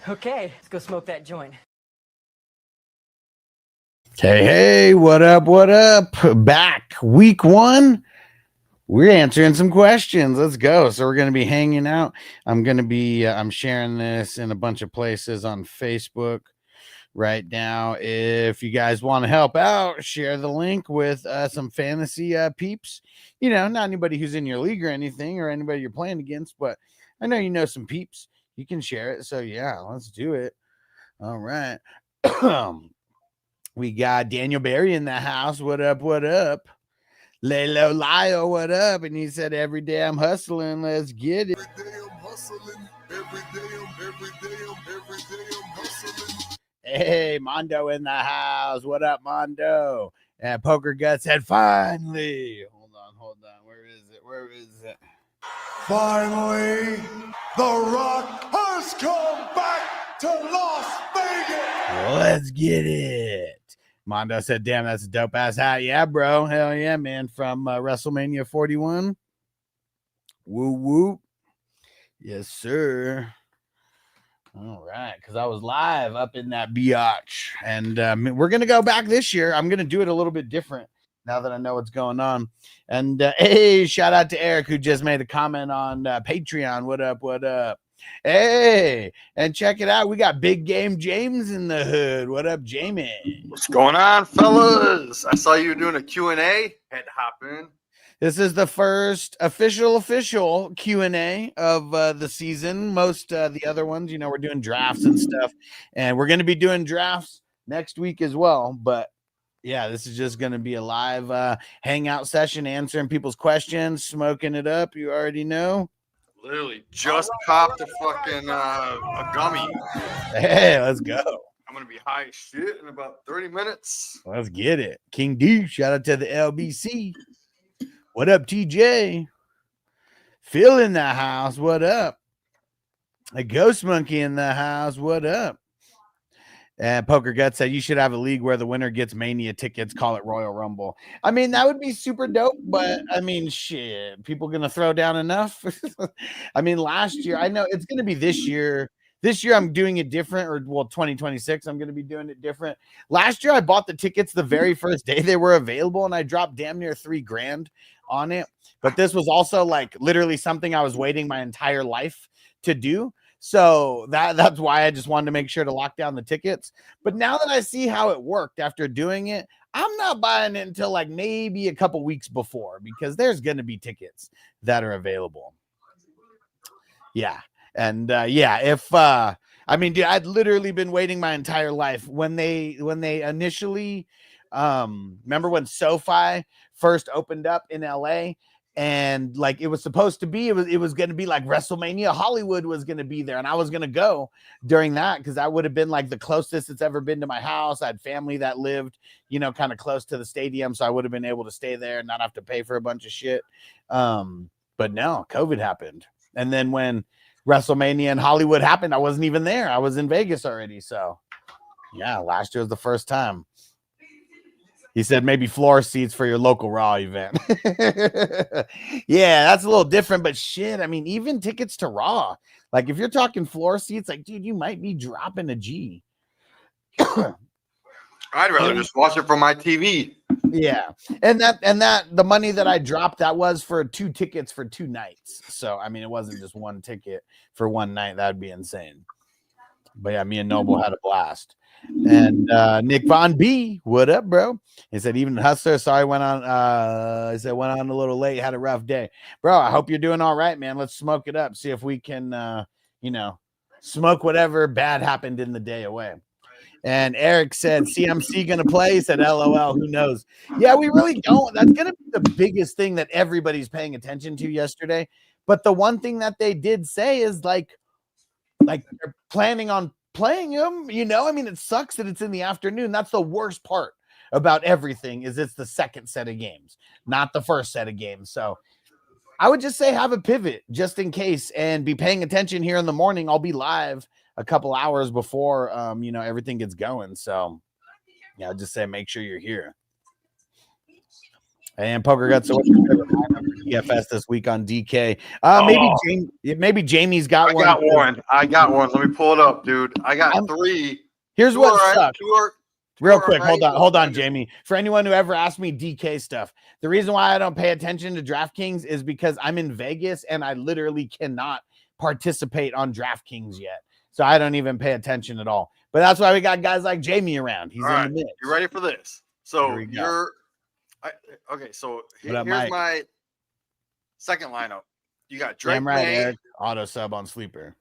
Okay, let's go smoke that joint. Hey, what up? What up? Back week 1. We're answering some questions. Let's go. So we're going to be hanging out. I'm sharing this in a bunch of places on Facebook right now. If you guys want to help out, share the link with some fantasy peeps. You know, not anybody who's in your league or anything, or anybody you're playing against, but I know you know some peeps. You can share it. So yeah, let's do it. All right. We got Daniel Berry in the house. What up? What up? Lalo Lio, what up? And he said, every day I'm hustling. Let's get it. Every day I'm hustling. Every day I'm hustling. Hey, Mondo in the house. What up, Mondo? And Poker Gut said, finally. Hold on. Where is it? Finally, The Rock has come back to Las Vegas. Let's get it. Mondo said, damn, that's a dope ass hat. Yeah, bro. Hell yeah, man. From WrestleMania 41. Woo woo. Yes, sir. All right, because I was live up in that biatch, and we're gonna go back this year. I'm gonna do it a little bit different now that I know what's going on. And hey, shout out to Eric who just made a comment on Patreon. What up? What up? Hey, and check it out. We got Big Game James in the hood. What up, Jamie? What's going on, fellas? I saw you were doing a Q&A. Had to hop in. This is the first official Q&A of the season. Most the other ones, you know, we're doing drafts and stuff, and we're going to be doing drafts next week as well. But yeah, this is just going to be a live hangout session, answering people's questions, smoking it up. You already know. Literally just popped a fucking a gummy. Hey, let's go. I'm going to be high as shit in about 30 minutes. Let's get it. King D, shout out to the LBC. What up, TJ? Phil in the house. What up? A Ghost Monkey in the house. What up? And Poker Gut said you should have a league where the winner gets Mania tickets. Call it Royal Rumble. I mean, that would be super dope, but I mean, shit, people gonna throw down enough? I mean, last year, I know it's gonna be this year. This year, I'm doing it different, or well, 2026, I'm gonna be doing it different. Last year, I bought the tickets the very first day they were available, and I dropped damn near $3,000 on it. But this was also like literally something I was waiting my entire life to do. So that's why I just wanted to make sure to lock down the tickets. But now that I see how it worked after doing it, I'm not buying it until like maybe a couple weeks before, because there's going to be tickets that are available. Yeah. And I mean, dude, I'd literally been waiting my entire life when they initially remember when SoFi first opened up in LA. And like it was supposed to be, it was going to be like WrestleMania. Hollywood was going to be there, and I was going to go during that because that would have been like the closest it's ever been to my house. I had family that lived, you know, kind of close to the stadium, so I would have been able to stay there and not have to pay for a bunch of shit. But no, COVID happened, and then when WrestleMania in Hollywood happened, I wasn't even there. I was in Vegas already. So yeah, last year was the first time. He said maybe floor seats for your local Raw event. Yeah, that's a little different, but shit, I mean, even tickets to Raw, like if you're talking floor seats, like, dude, you might be dropping a G. I'd rather just watch it from my TV. Yeah. And that the money that I dropped, that was for 2 tickets for 2 nights. So, I mean, it wasn't just 1 ticket for 1 night. That'd be insane. But yeah, me and Noble had a blast. And Nick Von B, what up, bro? He said, even Hustler, sorry, went on a little late, had a rough day. Bro, I hope you're doing all right, man. Let's smoke it up. See if we can smoke whatever bad happened in the day away. And Eric said, CMC gonna play? He said, LOL, who knows? Yeah, we really don't. That's gonna be the biggest thing that everybody's paying attention to yesterday. But the one thing that they did say is like they're planning on playing him, you know. I mean, it sucks that it's in the afternoon. That's the worst part about everything, is it's the second set of games, not the first set of games. So I would just say have a pivot just in case, and be paying attention here in the morning. I'll be live a couple hours before everything gets going. So yeah, I'll just say make sure you're here. And Poker Gut, so what's your favorite lineup for DFS this week on DK. Oh. Maybe Jamie's got I one. got one. I got one. Let me pull it up, dude. I got three. Here's Two what are right, sucks. two Real are quick, right, hold on, one Jamie. For anyone who ever asked me DK stuff, the reason why I don't pay attention to DraftKings is because I'm in Vegas and I literally cannot participate on DraftKings yet. So I don't even pay attention at all. But that's why we got guys like Jamie around. He's All in right, the mix. you ready for this? So Here we go. okay. So What up, here's Mike? my second lineup. You got Drake Damn right, May. Eric. Auto sub on Sleeper.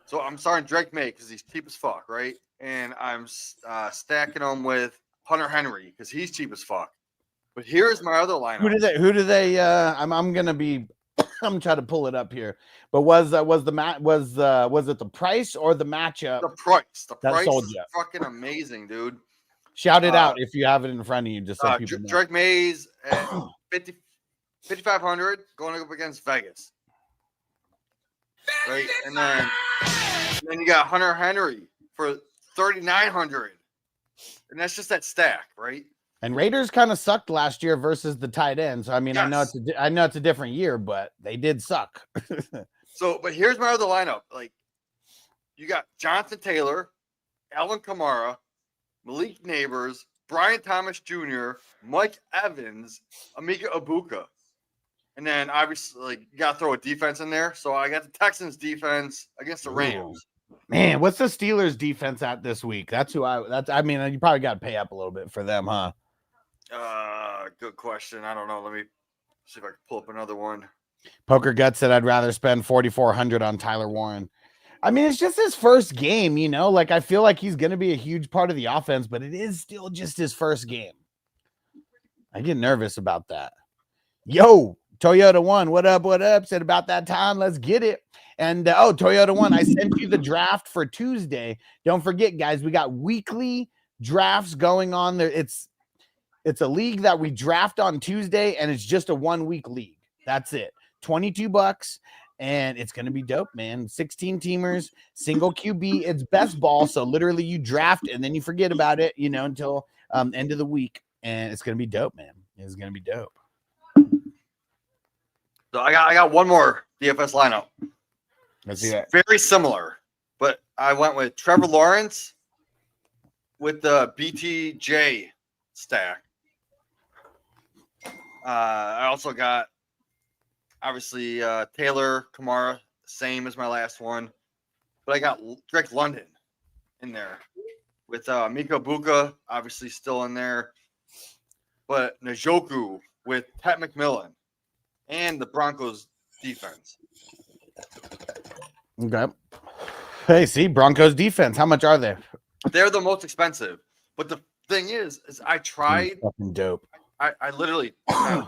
So I'm starting Drake May because he's cheap as fuck, right? And I'm stacking him with Hunter Henry because he's cheap as fuck. But here's my other lineup. Who do they I'm gonna be I'm trying to pull it up here. But was it the price or the matchup? The price. The that price sold is you? fucking amazing, dude. Shout it out if you have it in front of you, just so people know. Drake May's at 5,500 going up against Vegas. Right? And then you got Hunter Henry for 3,900. And that's just that stack, right? And Raiders kind of sucked last year versus the tight end. So I mean, Yes. I know it's a different year, but they did suck. So, but here's my other lineup. Like, you got Jonathan Taylor, Alvin Kamara, Malik Neighbors, Brian Thomas Jr., Mike Evans, Amika Ibuka. And then obviously, like, you got to throw a defense in there. So I got the Texans defense against the Rams. Man, what's the Steelers defense at this week? I mean, you probably got to pay up a little bit for them, huh? Good question. I don't know. Let me see if I can pull up another one. Poker Gut said I'd rather spend 4,400 on Tyler Warren. I mean, it's just his first game, you know, like I feel like he's going to be a huge part of the offense, but it is still just his first game. I get nervous about that. Yo, Toyota One, what up? What up? Said about that time. Let's get it. And Toyota One, I sent you the draft for Tuesday. Don't forget, guys, we got weekly drafts going on there. It's a league that we draft on Tuesday, and it's just a 1 week league. That's it. $22, and it's going to be dope, man. 16 teamers, single QB. It's best ball. So literally you draft and then you forget about it, you know, until end of the week. And it's going to be dope, man. It's going to be dope. So I got one more DFS lineup. Let's see that. Very similar, but I went with Trevor Lawrence with the BTJ stack. I also got obviously Taylor, Kamara, same as my last one, but I got Drake London in there with Miko Buka, obviously still in there, but Njoku with Pat McMillan and the Broncos defense. Okay. Hey, see, Broncos defense. How much are they? They're the most expensive, but the thing is I tried. Fucking dope. I literally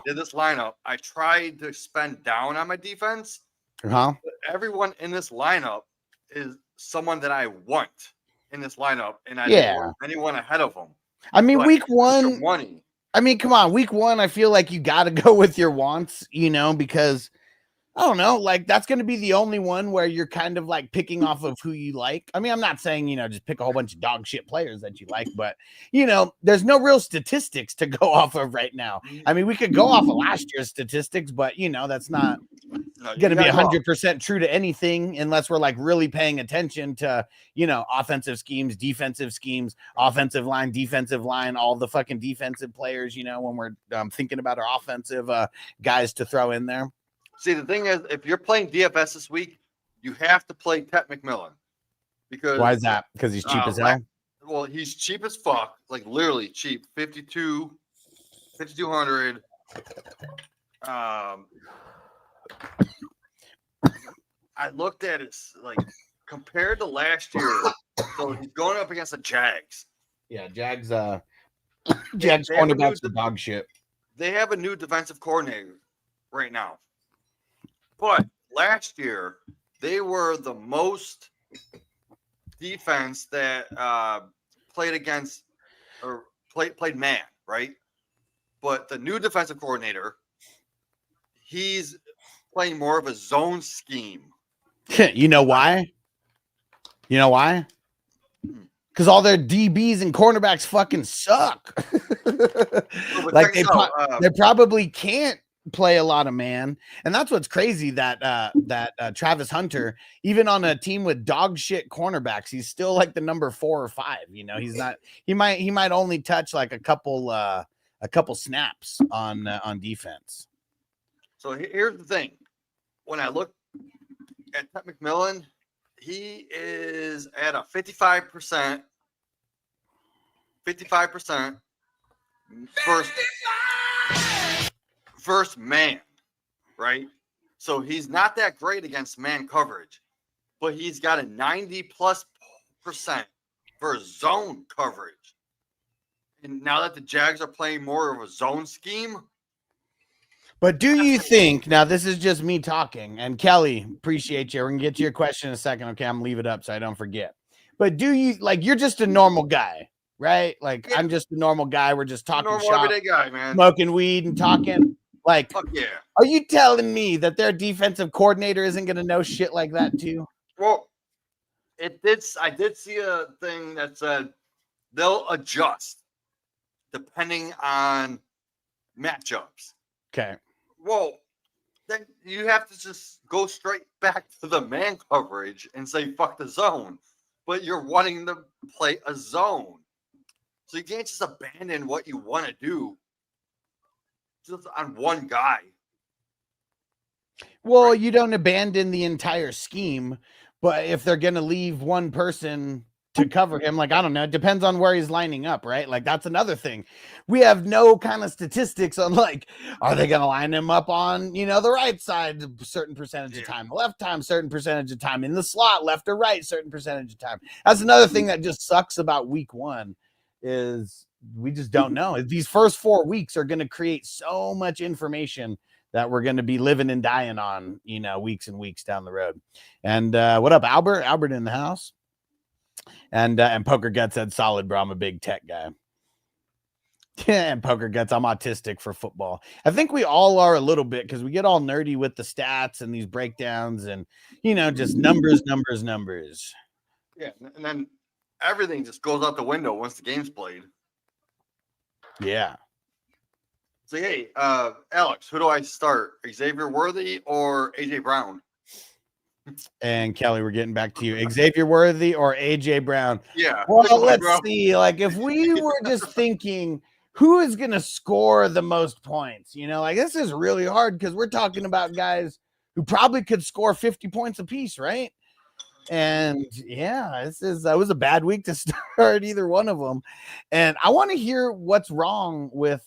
did this lineup. I tried to spend down on my defense. Huh? But everyone in this lineup is someone that I want in this lineup, and I didn't want anyone ahead of them. I mean, So week extra one. money. I mean, come on, week one. I feel like you got to go with your wants, you know, because I don't know, like that's going to be the only one where you're kind of like picking off of who you like. I mean, I'm not saying, you know, just pick a whole bunch of dog shit players that you like, but you know, there's no real statistics to go off of right now. I mean, we could go off of last year's statistics, but you know, that's not going to be 100% true to anything unless we're like really paying attention to, you know, offensive schemes, defensive schemes, offensive line, defensive line, all the fucking defensive players, you know, when we're thinking about our offensive guys to throw in there. See, the thing is, if you're playing DFS this week, you have to play Tet McMillan. Because why is that? Because he's cheap as hell? Well, he's cheap as fuck. Like, literally cheap. 5,200. I looked at it, like, compared to last year. So he's going up against the Jags. Yeah, Jags cornerbacks are dog shit. They have a new defensive coordinator right now. But last year, they were the most defense that played against or played man, right? But the new defensive coordinator, he's playing more of a zone scheme. You know why? You know why? Because all their DBs and cornerbacks fucking suck. Like they probably can't play a lot of man, and that's what's crazy that Travis Hunter, even on a team with dog shit cornerbacks, he's still like the number 4 or 5. You know, he's not. He might only touch like a couple snaps on defense. So here's the thing: when I look at Ted McMillan, he is at a 55%. 55% first man, right? So he's not that great against man coverage, but he's got a 90+% for zone coverage. And now that the Jags are playing more of a zone scheme. But do you think, now this is just me talking, and Kelly, appreciate you. We're going to get to your question in a second. Okay, I'm going to leave it up so I don't forget. But do you, like, you're just a normal guy, right? Like, yeah. I'm just a normal guy. We're just talking normal shop, everyday guy, man. Smoking weed and talking. Like, fuck yeah. Are you telling me that their defensive coordinator isn't going to know shit like that too? Well, I did see a thing that said they'll adjust depending on matchups. Okay. Well, then you have to just go straight back to the man coverage and say fuck the zone. But you're wanting to play a zone. So you can't just abandon what you want to do just on one guy. Well, you don't abandon the entire scheme, but if they're going to leave one person to cover him, like, I don't know, it depends on where he's lining up, right? Like, that's another thing. We have no kind of statistics on, like, are they going to line him up on, you know, the right side a certain percentage of time, the left time, certain percentage of time, in the slot, left or right, certain percentage of time. That's another thing that just sucks about week 1 is we just don't know. These first 4 weeks are going to create so much information that we're going to be living and dying on, you know, weeks and weeks down the road. And what up, Albert? Albert in the house. And Poker Guts said, solid, bro. I'm a big tech guy. Yeah, and Poker Guts, I'm autistic for football. I think we all are a little bit because we get all nerdy with the stats and these breakdowns and, you know, just numbers. Yeah, and then everything just goes out the window once the game's played. Yeah. So, hey, Alex, who do I start? Xavier Worthy or AJ Brown? And Kelly, we're getting back to you. Xavier Worthy or AJ Brown? Yeah. Well, let's see. Like, if we were just thinking who is going to score the most points, you know, like this is really hard because we're talking about guys who probably could score 50 points apiece, right? And yeah, that was a bad week to start either one of them. And I want to hear what's wrong with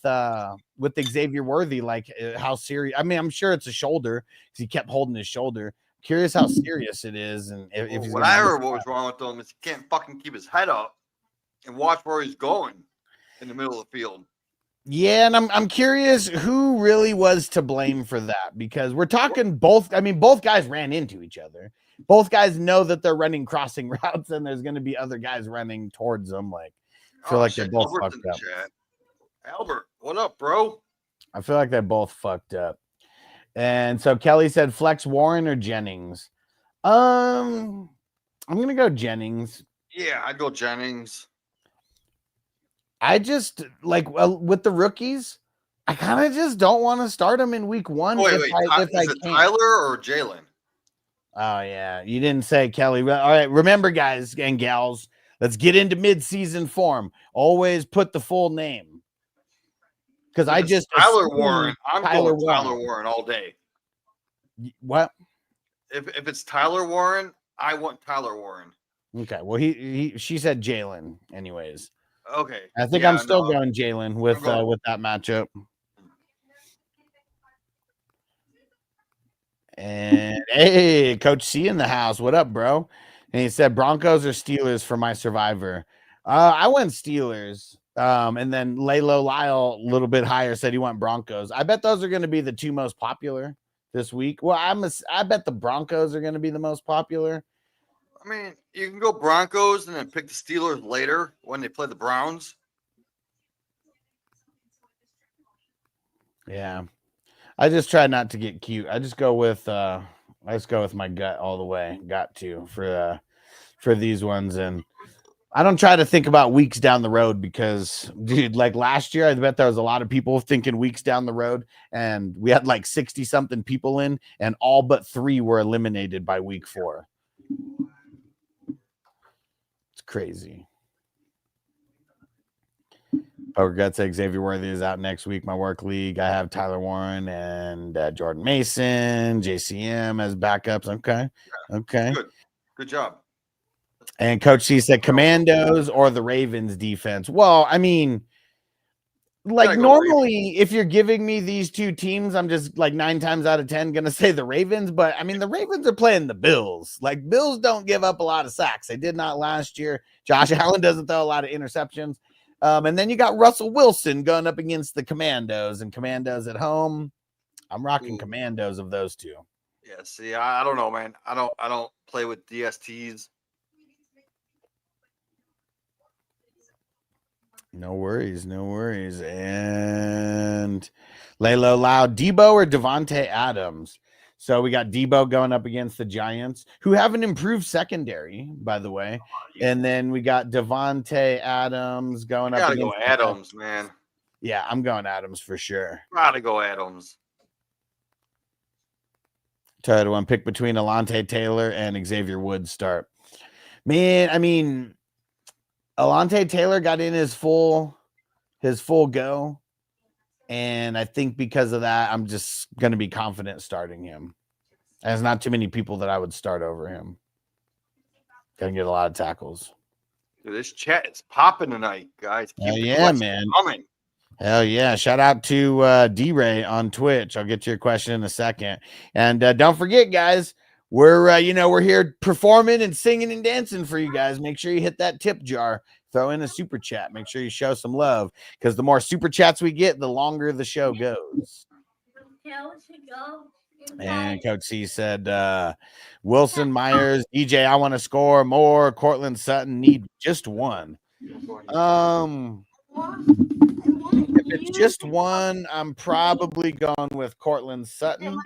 Xavier Worthy, like how serious. I mean, I'm sure it's a shoulder because he kept holding his shoulder. Curious how serious it is, and if what I heard what was wrong with him is he can't fucking keep his head up and watch where he's going in the middle of the field. Yeah, and I'm curious who really was to blame for that because we're talking both. I mean, both guys ran into each other. Both guys know that they're running crossing routes, and there's going to be other guys running towards them. Like, I feel like they're both fucked up. Albert, what up, bro? I feel like they're both fucked up. And so Kelly said flex Warren or Jennings. I'm gonna go Jennings. Yeah, I'd go Jennings. I just like with the rookies, I kind of just don't want to start them in week 1. Wait, is it Tyler or Jalen? Oh yeah, you didn't say Kelly. All right, remember, guys and gals, let's get into mid-season form. Always put the full name. Because I just Tyler Warren. I'm going Tyler Warren all day. What? If it's Tyler Warren, I want Tyler Warren. Okay. Well, she said Jalen, anyways. Okay. I think I'm still going Jalen with that matchup. And hey, Coach C in the house. What up, bro? And he said Broncos or Steelers for my survivor. I went Steelers. And then Laylo Lyle, a little bit higher, said he went Broncos. I bet those are going to be the 2 most popular this week. Well, I bet the Broncos are going to be the most popular. I mean, you can go Broncos and then pick the Steelers later when they play the Browns. Yeah. I just try not to get cute. I just go with my gut all the way. Got to for these ones. And I don't try to think about weeks down the road because, dude, like last year, I bet there was a lot of people thinking weeks down the road, and we had like 60 something people in, and all but 3 were eliminated by week 4. It's crazy. Poker Guts said Xavier Worthy is out next week. My work league, I have Tyler Warren and Jordan Mason, JCM as backups. Okay. Okay. Good job. And Coach C said Commandos or the Ravens defense. Well, I mean, like normally, if you're giving me these 2 teams, I'm just like 9 times out of 10 going to say the Ravens. But I mean, the Ravens are playing the Bills. Like, Bills don't give up a lot of sacks. They did not last year. Josh Allen doesn't throw a lot of interceptions. And then you got Russell Wilson going up against the Commandos, and Commandos at home. I'm rocking Commandos of those 2. Yeah, see, I don't know, man. I don't play with DSTs. No worries, no worries. And Laylo Loud, Debo or Devontae Adams? So we got Debo going up against the Giants, who have an improved secondary, by the way. And then we got Devontae Adams going up against Adams, man. Yeah, I'm going Adams for sure. Gotta go Adams. Try to pick between Alontae Taylor and Xavier Woods start. Man, I mean, Alontae Taylor got in his full go. And I think because of that, I'm just going to be confident starting him. There's not too many people that I would start over him. Going to get a lot of tackles. Dude, this chat is popping tonight, guys. Hell yeah, man. Coming. Hell yeah. Shout out to D-Ray on Twitch. I'll get to your question in a second. And don't forget, guys, we're here performing and singing and dancing for you guys. Make sure you hit that tip jar. Throw in a super chat. Make sure you show some love, because the more super chats we get, the longer the show goes. And Coach C said, Wilson, Myers, DJ, I want to score more. Cortland Sutton need just one. If it's just one, I'm probably going with Cortland Sutton.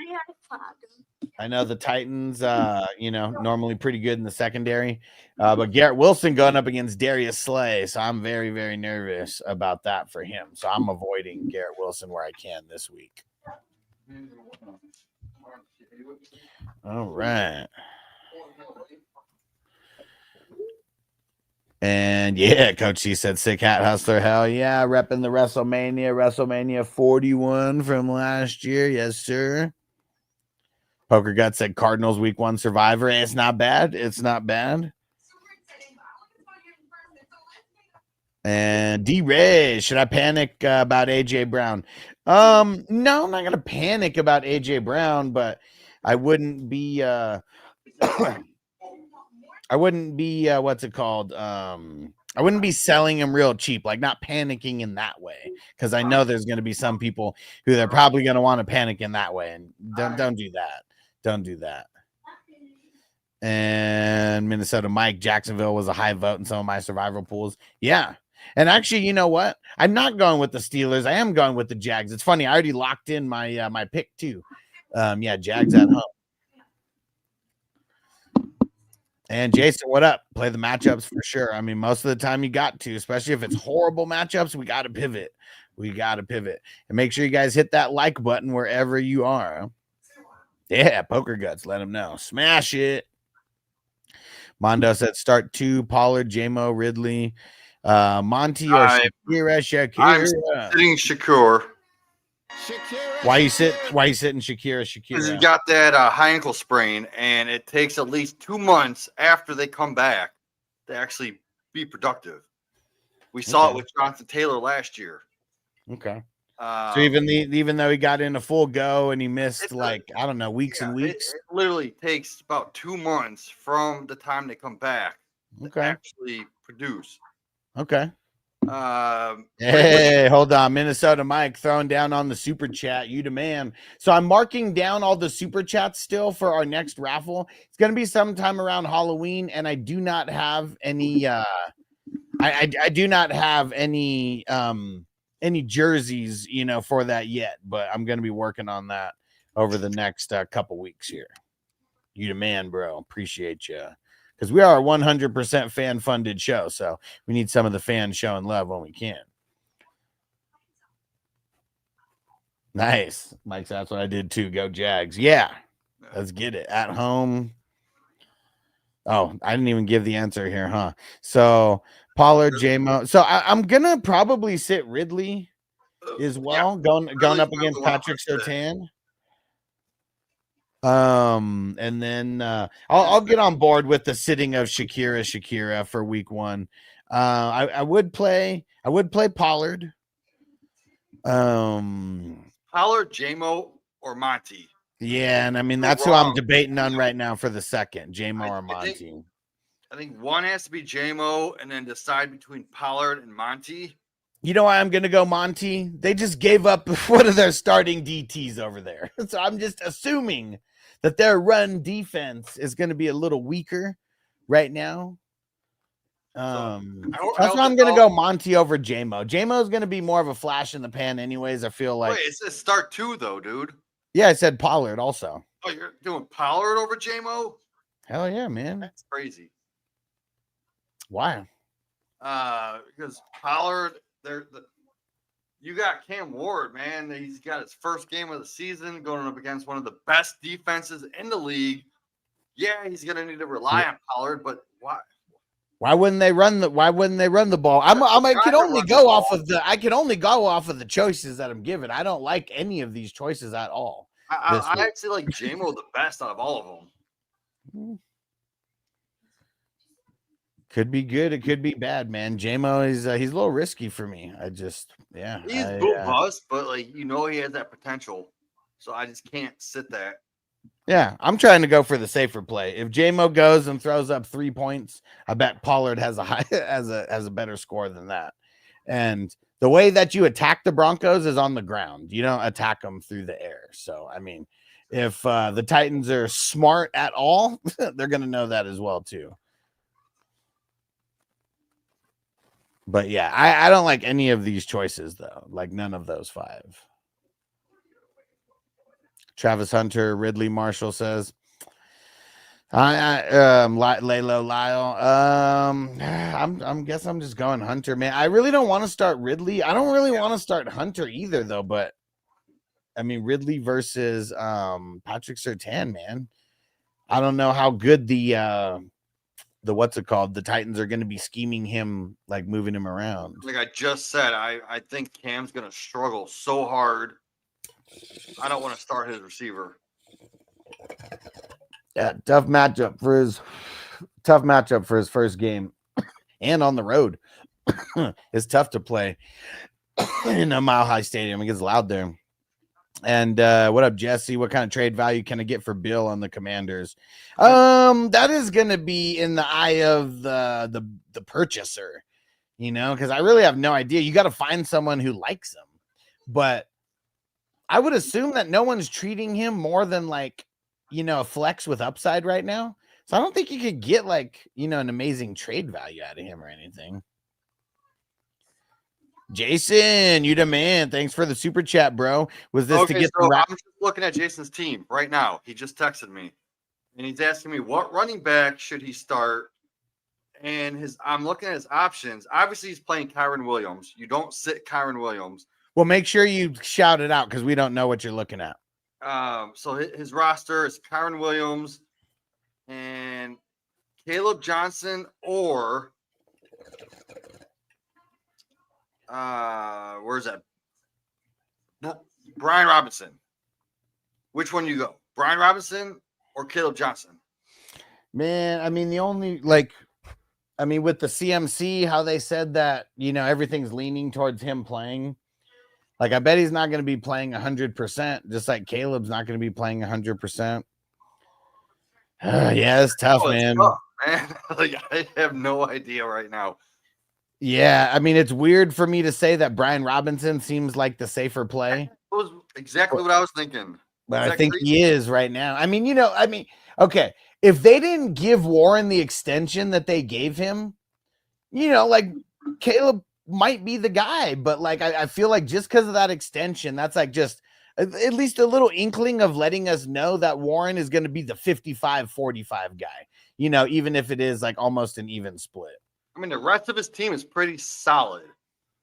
I know the Titans, normally pretty good in the secondary. But Garrett Wilson going up against Darius Slay. So I'm very, very nervous about that for him. So I'm avoiding Garrett Wilson where I can this week. All right. And yeah, Coach C said sick hat hustler. Hell yeah. Repping the WrestleMania 41 from last year. Yes, sir. Poker Gut said Cardinals week 1 survivor. It's not bad. It's not bad. And D-Ray, should I panic about AJ Brown? No, I'm not going to panic about AJ Brown, but I wouldn't be what's it called? I wouldn't be selling him real cheap, like not panicking in that way, because I know there's going to be some people who they're probably going to want to panic in that way, and don't do that. Don't do that. And Minnesota Mike, Jacksonville was a high vote in some of my survival pools. Yeah. And actually, you know what? I'm not going with the Steelers. I am going with the Jags. It's funny. I already locked in my my pick too. Jags at home. And Jason, what up? Play the matchups for sure. I mean, most of the time you got to, especially if it's horrible matchups, we got to pivot. We got to pivot. And make sure you guys hit that like button wherever you are. Yeah, Poker Guts. Let them know. Smash it. Mondo said start 2. Pollard, J-Mo, Ridley, Monty, or Shakira. I'm sitting Shakur. Why you sitting Shakira? Because he got that high ankle sprain, and it takes at least 2 months after they come back to actually be productive. We saw it with Jonathan Taylor last year. Okay. So even though he got in a full go and he missed weeks and weeks, it literally takes about 2 months from the time they come back to actually produce. Okay. Hey, hold on. Minnesota Mike throwing down on the super chat. You demand. So I'm marking down all the super chats still for our next raffle. It's going to be sometime around Halloween, and I do not have any I do not have any jerseys, for that yet, but I'm going to be working on that over the next couple weeks here. You the man, bro. Appreciate you. because we are a 100% fan funded show. So we need some of the fans showing love when we can. Nice. Mike, that's what I did too. Go Jags. Yeah. Let's get it at home. Oh, I didn't even give the answer here, huh? So Pollard, J-Mo. So I'm gonna probably sit Ridley as well, going up against Patrick Surtain. And then I'll get on board with the sitting of Shakira for week 1. I would play Pollard. Pollard, J-Mo, or Monty. Yeah, and I mean that's who I'm debating on right now for the second, J-Mo or Monty. I think one has to be J-Mo, and then decide between Pollard and Monty. You know why I'm going to go Monty? They just gave up one of their starting DTs over there. So I'm just assuming that their run defense is going to be a little weaker right now. That's why I'm going to go Monty over J-Mo. J-Mo is going to be more of a flash in the pan anyways. I feel like. Wait, it says start 2 though, dude. Yeah, I said Pollard also. Oh, you're doing Pollard over J-Mo? Hell yeah, man. That's crazy. Why? Because Pollard, you got Cam Ward, man. He's got his first game of the season going up against one of the best defenses in the league. Yeah, he's gonna need to rely on Pollard, but why? Why wouldn't they run the ball? I can only go off of the choices that I'm given. I don't like any of these choices at all. I actually like J-Mo the best out of all of them. Could be good. It could be bad, man. J-Mo is he's a little risky for me. He's boot bust, but he has that potential. So I just can't sit that. Yeah, I'm trying to go for the safer play. If J-Mo goes and throws up 3 points, I bet Pollard has a better score than that. And the way that you attack the Broncos is on the ground. You don't attack them through the air. So I mean, if the Titans are smart at all, they're going to know that as well too. But yeah, I don't like any of these choices though. Like none of those 5. Travis Hunter, Ridley Marshall says, Laylo Lyle. I'm guess I'm just going Hunter, man. I really don't want to start Ridley. I don't really want to start Hunter either though, but I mean Ridley versus Patrick Surtain, man. I don't know how good the what's it called? The Titans are going to be scheming him, like moving him around. Like I just said, I think Cam's going to struggle so hard. I don't want to start his receiver. Yeah, tough matchup for his first game, and on the road. It's tough to play in a Mile High Stadium. It gets loud there. And what up, Jesse? What kind of trade value can I get for Bill on the Commanders? That is going to be in the eye of the purchaser, because I really have no idea. You got to find someone who likes him, but I would assume that no one's treating him more than a flex with upside right now. So I don't think you could get an amazing trade value out of him or anything. Jason, you the man. Thanks for the super chat, bro. Was this to get I'm just looking at Jason's team right now. He just texted me and he's asking me what running back should he start. And I'm looking at his options. Obviously, he's playing Kyren Williams. You don't sit Kyren Williams. Well, make sure you shout it out because we don't know what you're looking at. So his roster is Kyren Williams and Caleb Johnson or where's that? Brian Robinson. Which one you go? Brian Robinson or Caleb Johnson? Man, I mean, with the CMC, how they said that, everything's leaning towards him playing. I bet he's not going to be playing 100%, just like Caleb's not going to be playing 100%. Yeah, it's tough, man. Tough, man. I have no idea right now. Yeah, I mean, it's weird for me to say that Brian Robinson seems like the safer play. That was exactly what I was thinking. But I think he is right now. I mean, okay, if they didn't give Warren the extension that they gave him, Caleb might be the guy, but I feel like just because of that extension, that's just at least a little inkling of letting us know that Warren is going to be the 55-45 guy. you know, even if it is like almost an even split. I mean, the rest of his team is pretty solid.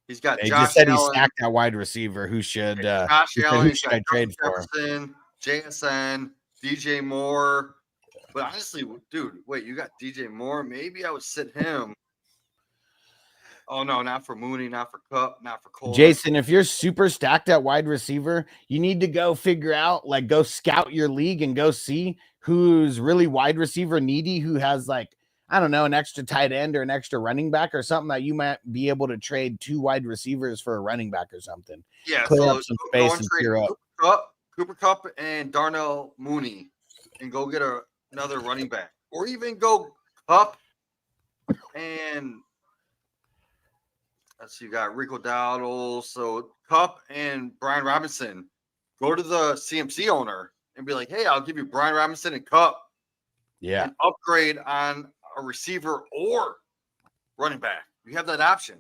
He's got He Josh just said he Allen. stacked that wide receiver. Who should Josh he said, Allen. who He's should got I trade Justin for? Jefferson, JSN, DJ Moore. But honestly, dude, wait, you got DJ Moore? Maybe I would sit him. Oh no, not for Mooney, not for Cup, not for Cole. Jason, if you're super stacked at wide receiver, you need to go figure out, like, go scout your league and go see who's really wide receiver needy, who has, like, I don't know, an extra tight end or an extra running back or something that you might be able to trade 2 wide receivers for a running back or something. Yeah, Clear so up some go space and and trade clear up. Cooper Cup and Darnell Mooney, and go get another running back, or even go Cup and let's see, you got Rico Dowdle, so Cup and Brian Robinson. Go to the CMC owner and be like, hey, I'll give you Brian Robinson and Cup. Yeah. And upgrade on a receiver or running back. You have that option.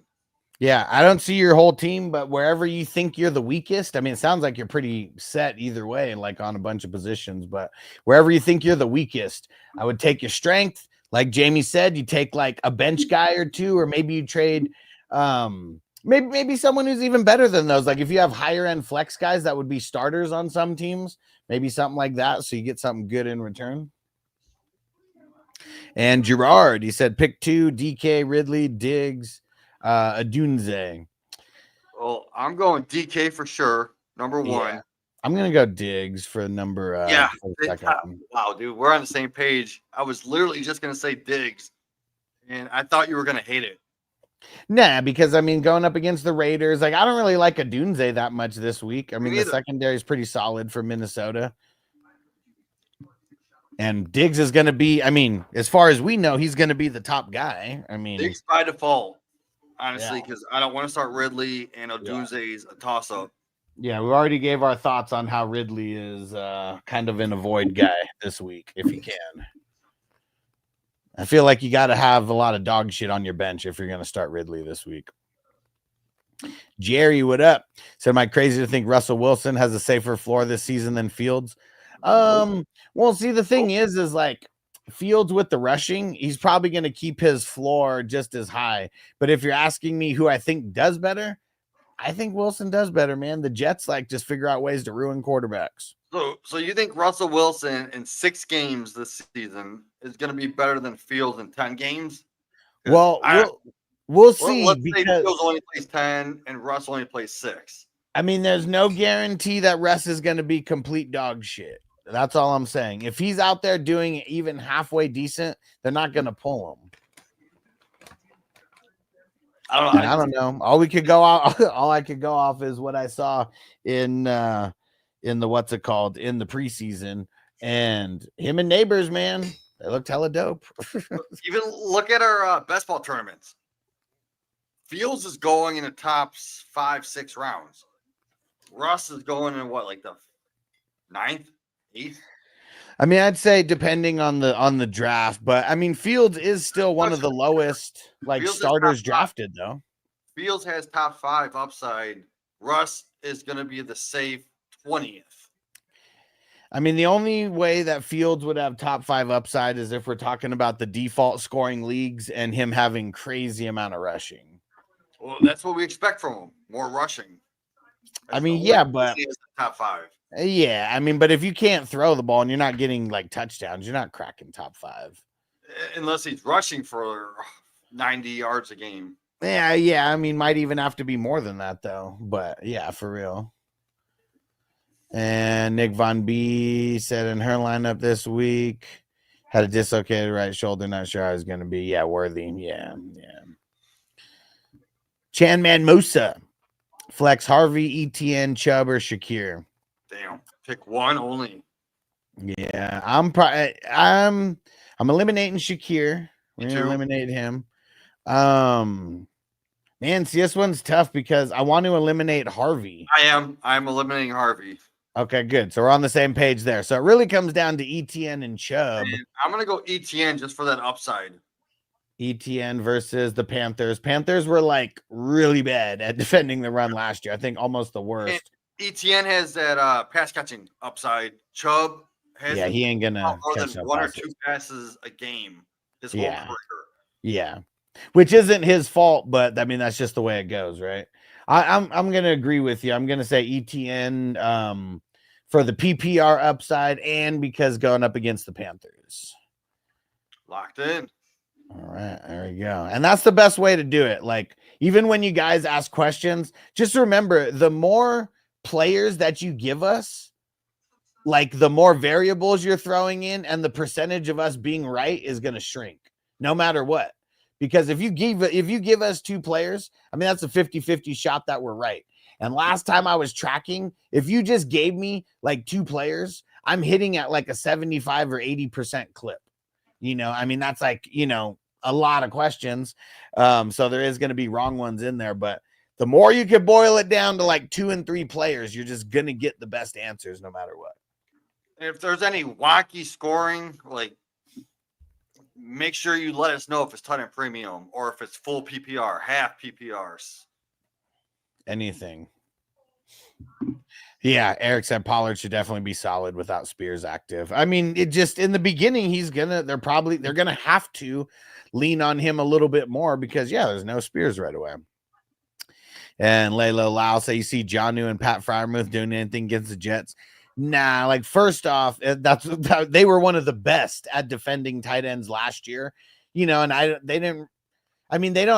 Yeah, I don't see your whole team, but wherever you think you're the weakest, I mean, it sounds like you're pretty set either way, like on a bunch of positions, but wherever you think you're the weakest, I would take your strength. Like Jamie said, you take like a bench guy or two, or maybe you trade maybe someone who's even better than those. Like if you have higher end flex guys that would be starters on some teams, maybe something like that, so you get something good in return. And Gerard, he said pick 2, DK, Ridley, Diggs, Adunze. Well, I'm going DK for sure. Number 1. Yeah. I'm gonna go Diggs for number for the second. Wow, dude, we're on the same page. I was literally just gonna say Diggs, and I thought you were gonna hate it. Nah, because I mean, going up against the Raiders, like I don't really like Adunze that much this week. I mean, the secondary is pretty solid for Minnesota. And Diggs is going to be, I mean, as far as we know, he's going to be the top guy. I mean, Diggs by default, honestly, because I don't want to start Ridley, and Odunze's a toss-up. Yeah, we already gave our thoughts on how Ridley is kind of an avoid guy this week, if you can. I feel like you got to have a lot of dog shit on your bench if you're going to start Ridley this week. Jerry, what up? So am I crazy to think Russell Wilson has a safer floor this season than Fields? Well, see, the thing is like Fields with the rushing, he's probably going to keep his floor just as high. But if you're asking me who I think does better, I think Wilson does better, man. The Jets like just figure out ways to ruin quarterbacks. So you think Russell Wilson in 6 games this season is going to be better than Fields in 10 games? Well, we'll see. Let's say because Fields only plays 10 and Russ only plays 6. I mean, there's no guarantee that Russ is going to be complete dog shit. That's all I'm saying. If he's out there doing even halfway decent, they're not going to pull him. I don't know. All I could go off is what I saw in the what's it called in the preseason, and him and Neighbors, man, they looked hella dope. Even look at our best ball tournaments. Fields is going in the top 5-6 rounds. Russ is going in what, like the 9th, 8th? I mean, I'd say depending on the draft, but I mean, Fields is still one of the lowest like Fields starters drafted, though. Fields has top 5 upside. Russ is going to be the safe 20th. I mean, the only way that Fields would have top 5 upside is if we're talking about the default scoring leagues and him having crazy amount of rushing. Well, that's what we expect from him. More rushing. I mean, yeah, but he is the top 5. Yeah, I mean, but if you can't throw the ball and you're not getting like touchdowns, you're not cracking top 5. Unless he's rushing for 90 yards a game. Yeah. I mean, might even have to be more than that, though. But yeah, for real. And Nick Von B said in her lineup this week, had a dislocated right shoulder. Not sure I was going to be. Yeah, worthy. Yeah. Chanman Musa, flex Harvey, ETN, Chubb, or Shakir. Damn, pick one only. Yeah, I'm eliminating Shakir. We're gonna eliminate him. Man, see, this one's tough because I want to eliminate Harvey. I'm eliminating Harvey. Okay, good. So we're on the same page there. So it really comes down to ETN and Chubb. And I'm gonna go ETN just for that upside. ETN versus the Panthers. Panthers were like really bad at defending the run last year. I think almost the worst. And ETN has that pass catching upside. Chubb Yeah, he ain't gonna more catch than no one or passes. two passes a game his whole Yeah. career. Yeah, which isn't his fault, but I mean that's just the way it goes, right? I'm gonna agree with you. I'm gonna say ETN for the PPR upside and because going up against the Panthers. Locked in. All right, there we go. And that's the best way to do it. Like, even when you guys ask questions, just remember the more players that you give us, like the more variables you're throwing in, and the percentage of us being right is going to shrink no matter what. Because if you give us 2 players, I mean, that's a 50-50 shot that we're right. And last time I was tracking, if you just gave me like 2 players, I'm hitting at like a 75 or 80% clip. I mean, that's like, a lot of questions. So there is going to be wrong ones in there, but the more you can boil it down to like 2 and 3 players, you're just going to get the best answers no matter what. If there's any wacky scoring, like make sure you let us know if it's tight end premium or if it's full PPR, half PPRs. Anything. Yeah, Eric said Pollard should definitely be solid without Spears active. I mean, it just in the beginning, they're gonna have to lean on him a little bit more because there's no Spears right away. And Layla Lau say you see Jonnu and Pat Fryermuth doing anything against the Jets. Nah, like first off, they were one of the best at defending tight ends last year, and they don't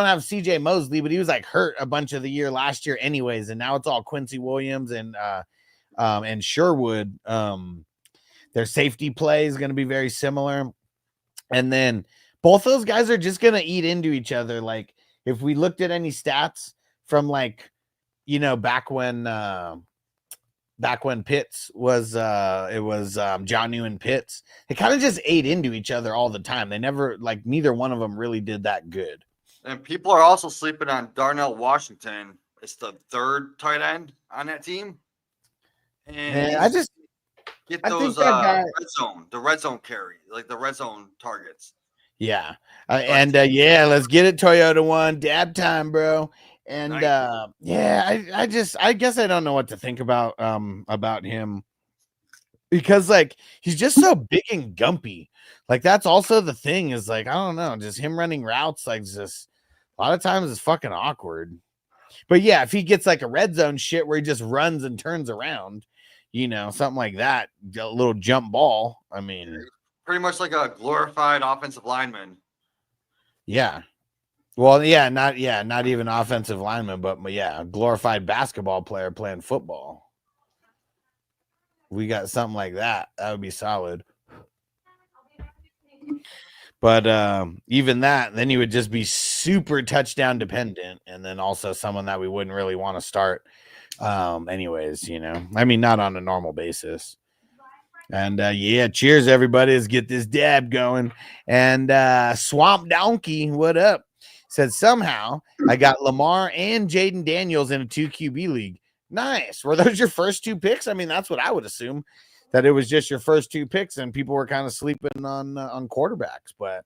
have CJ Mosley, but he was like hurt a bunch of the year last year anyways. And now it's all Quincy Williams and Sherwood. Their safety play is going to be very similar. And then both those guys are just going to eat into each other. Like if we looked at any stats from back when Pitts was it was Jonnu and Pitts, they kind of just ate into each other all the time. They never neither one of them really did that good. And people are also sleeping on Darnell Washington. It's the 3rd tight end on that team. And I think those that guy, the red zone carry, like the red zone targets. Yeah. Let's get it, Toyota One. Dab time, bro. And Nice. I guess I don't know what to think about him because he's just so big and gumpy. Like that's also the thing is I don't know, just him running routes just a lot of times it's fucking awkward. But yeah, if he gets a red zone shit where he just runs and turns around, something like that, a little jump ball. I mean, pretty much like a glorified offensive lineman. Yeah. Well, not even offensive lineman, but a glorified basketball player playing football. We got something like that. That would be solid. But even that, then you would just be super touchdown dependent, and then also someone that we wouldn't really want to start. Anyways, I mean, not on a normal basis. And cheers, everybody. Let's get this dab going. And Swamp Donkey, what up? Said somehow I got Lamar and Jaden Daniels in a 2 QB league. Nice. Were those your first 2 picks? I mean, that's what I would assume, that it was just your first 2 picks and people were kind of sleeping on quarterbacks. But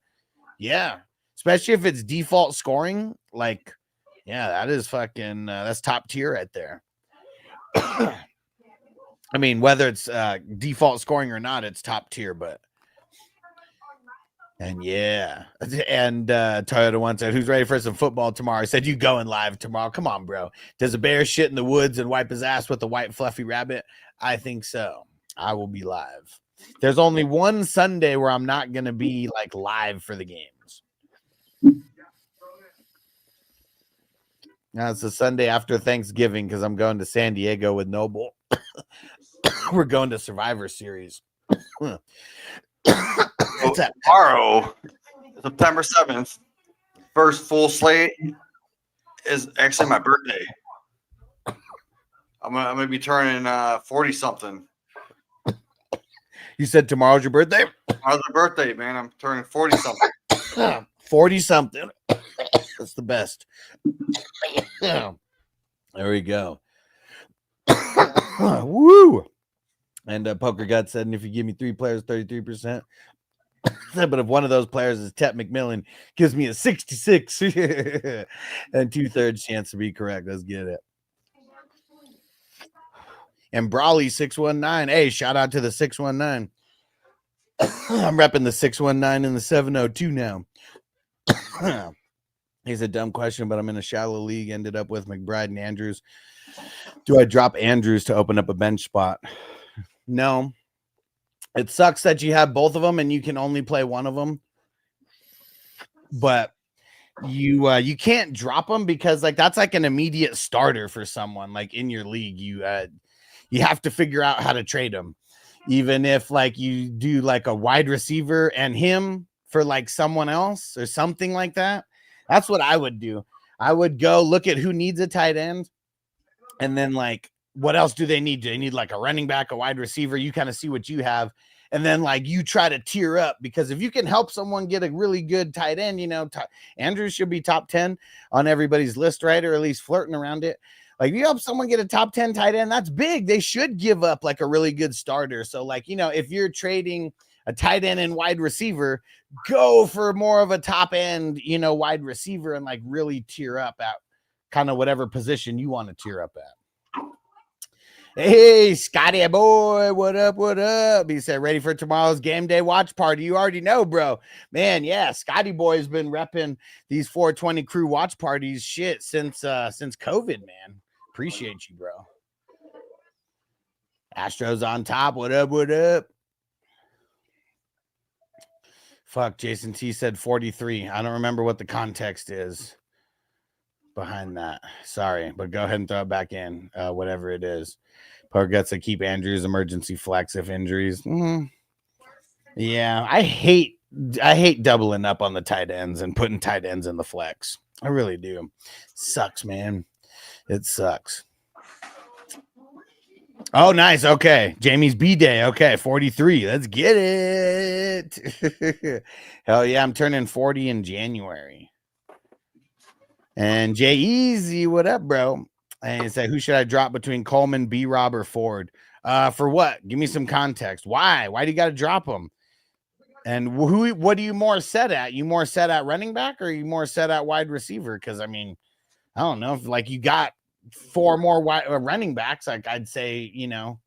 yeah, especially if it's default scoring, that is fucking that's top tier right there. I mean, whether it's default scoring or not, it's top tier. But and Toyota One said, "Who's ready for some football tomorrow?" I said, "You going live tomorrow? Come on, bro. Does a bear shit in the woods and wipe his ass with a white fluffy rabbit? I think so. I will be live. There's only one Sunday where I'm not gonna be live for the games. Now it's the Sunday after Thanksgiving because I'm going to San Diego with Noble. We're going to Survivor Series." Tomorrow, September 7th, first full slate is actually my birthday. I'm gonna be turning 40 something. You said tomorrow's your birthday? Tomorrow's my birthday, man. I'm turning 40 something. 40 something. That's the best. There we go. Woo! And Poker God said, and if you give me 3 players, 33%. But if one of those players is Tet McMillan, gives me a 66 and 2/3 chance to be correct. Let's get it. And Brawley 619. Hey, shout out to the 619. I'm repping the 619 and the 702 now. He's a dumb question, but I'm in a shallow league. Ended up with McBride and Andrews. Do I drop Andrews to open up a bench spot? No. It sucks that you have both of them and you can only play one of them. But you can't drop them because like that's like an immediate starter for someone like in your league. You have to figure out how to trade them. Even if like you do like a wide receiver and him for like someone else or something like that. That's what I would do. I would go look at who needs a tight end and then like what else do they need? Do they need like a running back, a wide receiver? You kind of see what you have. And then like you try to tier up because if you can help someone get a really good tight end, you know, Andrews should be top 10 on everybody's list, right? Or at least flirting around it. Like you help someone get a top 10 tight end, that's big. They should give up like a really good starter. So like, you know, if you're trading a tight end and wide receiver, go for more of a top end, you know, wide receiver and like really tier up at kind of whatever position you want to tier up at. Hey, Scotty boy, what up? What up? He said, ready for tomorrow's game day watch party. You already know, bro. Man, yeah, Scotty boy has been repping these 420 crew watch parties shit since COVID, man. Appreciate you, bro. Astros on top. What up? What up? Fuck, Jason T said 43. I don't remember what the context is behind that. Sorry, but go ahead and throw it back in, whatever it is. Gets to keep Andrews emergency flex if injuries. Yeah, I hate doubling up on the tight ends and putting tight ends in the flex. I really do. Sucks, man. It sucks. Oh, nice. Okay. Jamie's B-Day. Okay. 43. Let's get it. Hell yeah. I'm turning 40 in January. And Jay Easy, what up, bro? And he said, who should I drop between Coleman, B-Rob, or Ford? For what? Give me some context. Why? Why do you got to drop them? And what are you more set at? You more set at running back or are you more set at wide receiver? Because, I mean, I don't know. If like you got 4 more running backs, like I'd say, you know,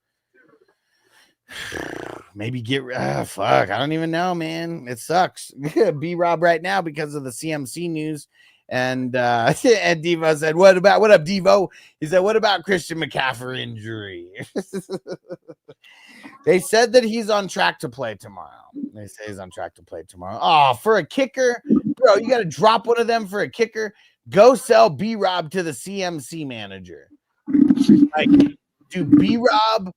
maybe get fuck. I don't even know, man. It sucks. B-Rob right now because of the CMC news. And Devo said, what up, Devo? He said, what about Christian McCaffrey injury? They said that he's on track to play tomorrow. They say he's on track to play tomorrow. Oh, for a kicker, bro, you got to drop one of them for a kicker. Go sell B-Rob to the CMC manager. Like, do B-Rob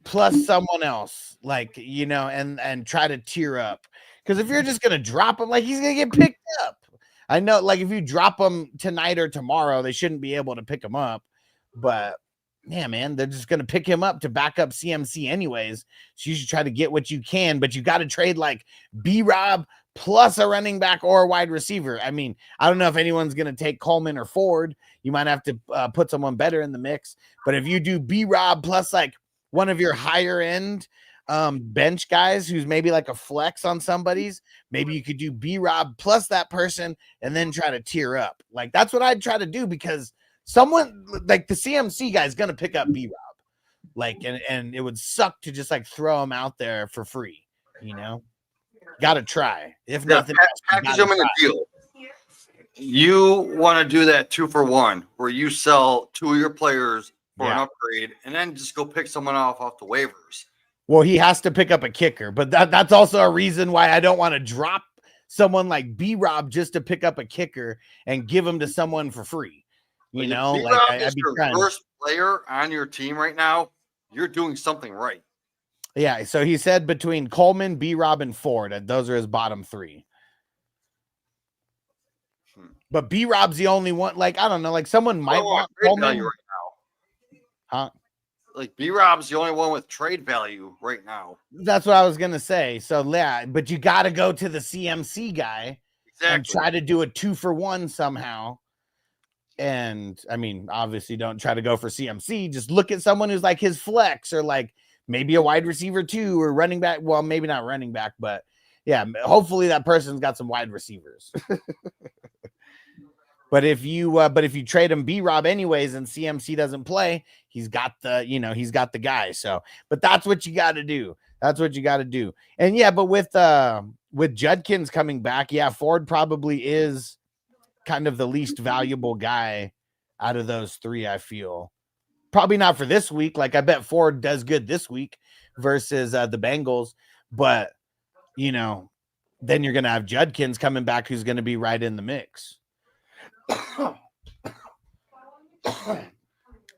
plus someone else, like, you know, and try to tier up. Because if you're just going to drop him, like, he's going to get picked up. I know, like, if you drop them tonight or tomorrow, they shouldn't be able to pick him up. But, yeah, man, they're just going to pick him up to back up CMC anyways. So you should try to get what you can. But you got to trade, like, B-Rob plus a running back or a wide receiver. I mean, I don't know if anyone's going to take Coleman or Ford. You might have to put someone better in the mix. But if you do B-Rob plus, like, one of your higher-end bench guys who's maybe like a flex on somebody's, maybe you could do B-Rob plus that person and then try to tier up. Like that's what I'd try to do because someone like the CMC guy is going to pick up B-Rob. Like, and it would suck to just like throw him out there for free, you know? Got to try. If nothing else, package them in a deal. You want to do that 2-for-1 where you sell 2 of your players for an upgrade and then just go pick someone off the waivers. Well, he has to pick up a kicker, but that's also a reason why I don't want to drop someone like B-Rob just to pick up a kicker and give him to someone for free. You know, like I'd be your first player on your team right now. You're doing something right. Yeah. So he said between Coleman, B-Rob, and Ford, those are his bottom 3. But B-Rob's the only one. Like I don't know. Like someone might want Coleman right now. Huh? Like B-Rob's the only one with trade value right now. That's what I was gonna say. So yeah, but you got to go to the CMC guy and try to do a 2-for-1 somehow. And I mean, obviously, don't try to go for CMC. Just look at someone who's like his flex or like maybe a wide receiver too or running back. Well, maybe not running back, but yeah, hopefully that person's got some wide receivers. But if you trade him B-Rob anyways and CMC doesn't play, he's got the guy. So, but that's what you got to do. That's what you got to do. And yeah, but with Judkins coming back, yeah, Ford probably is kind of the least valuable guy out of those three, I feel. Probably not for this week. Like, I bet Ford does good this week versus the Bengals. But, you know, then you're going to have Judkins coming back who's going to be right in the mix.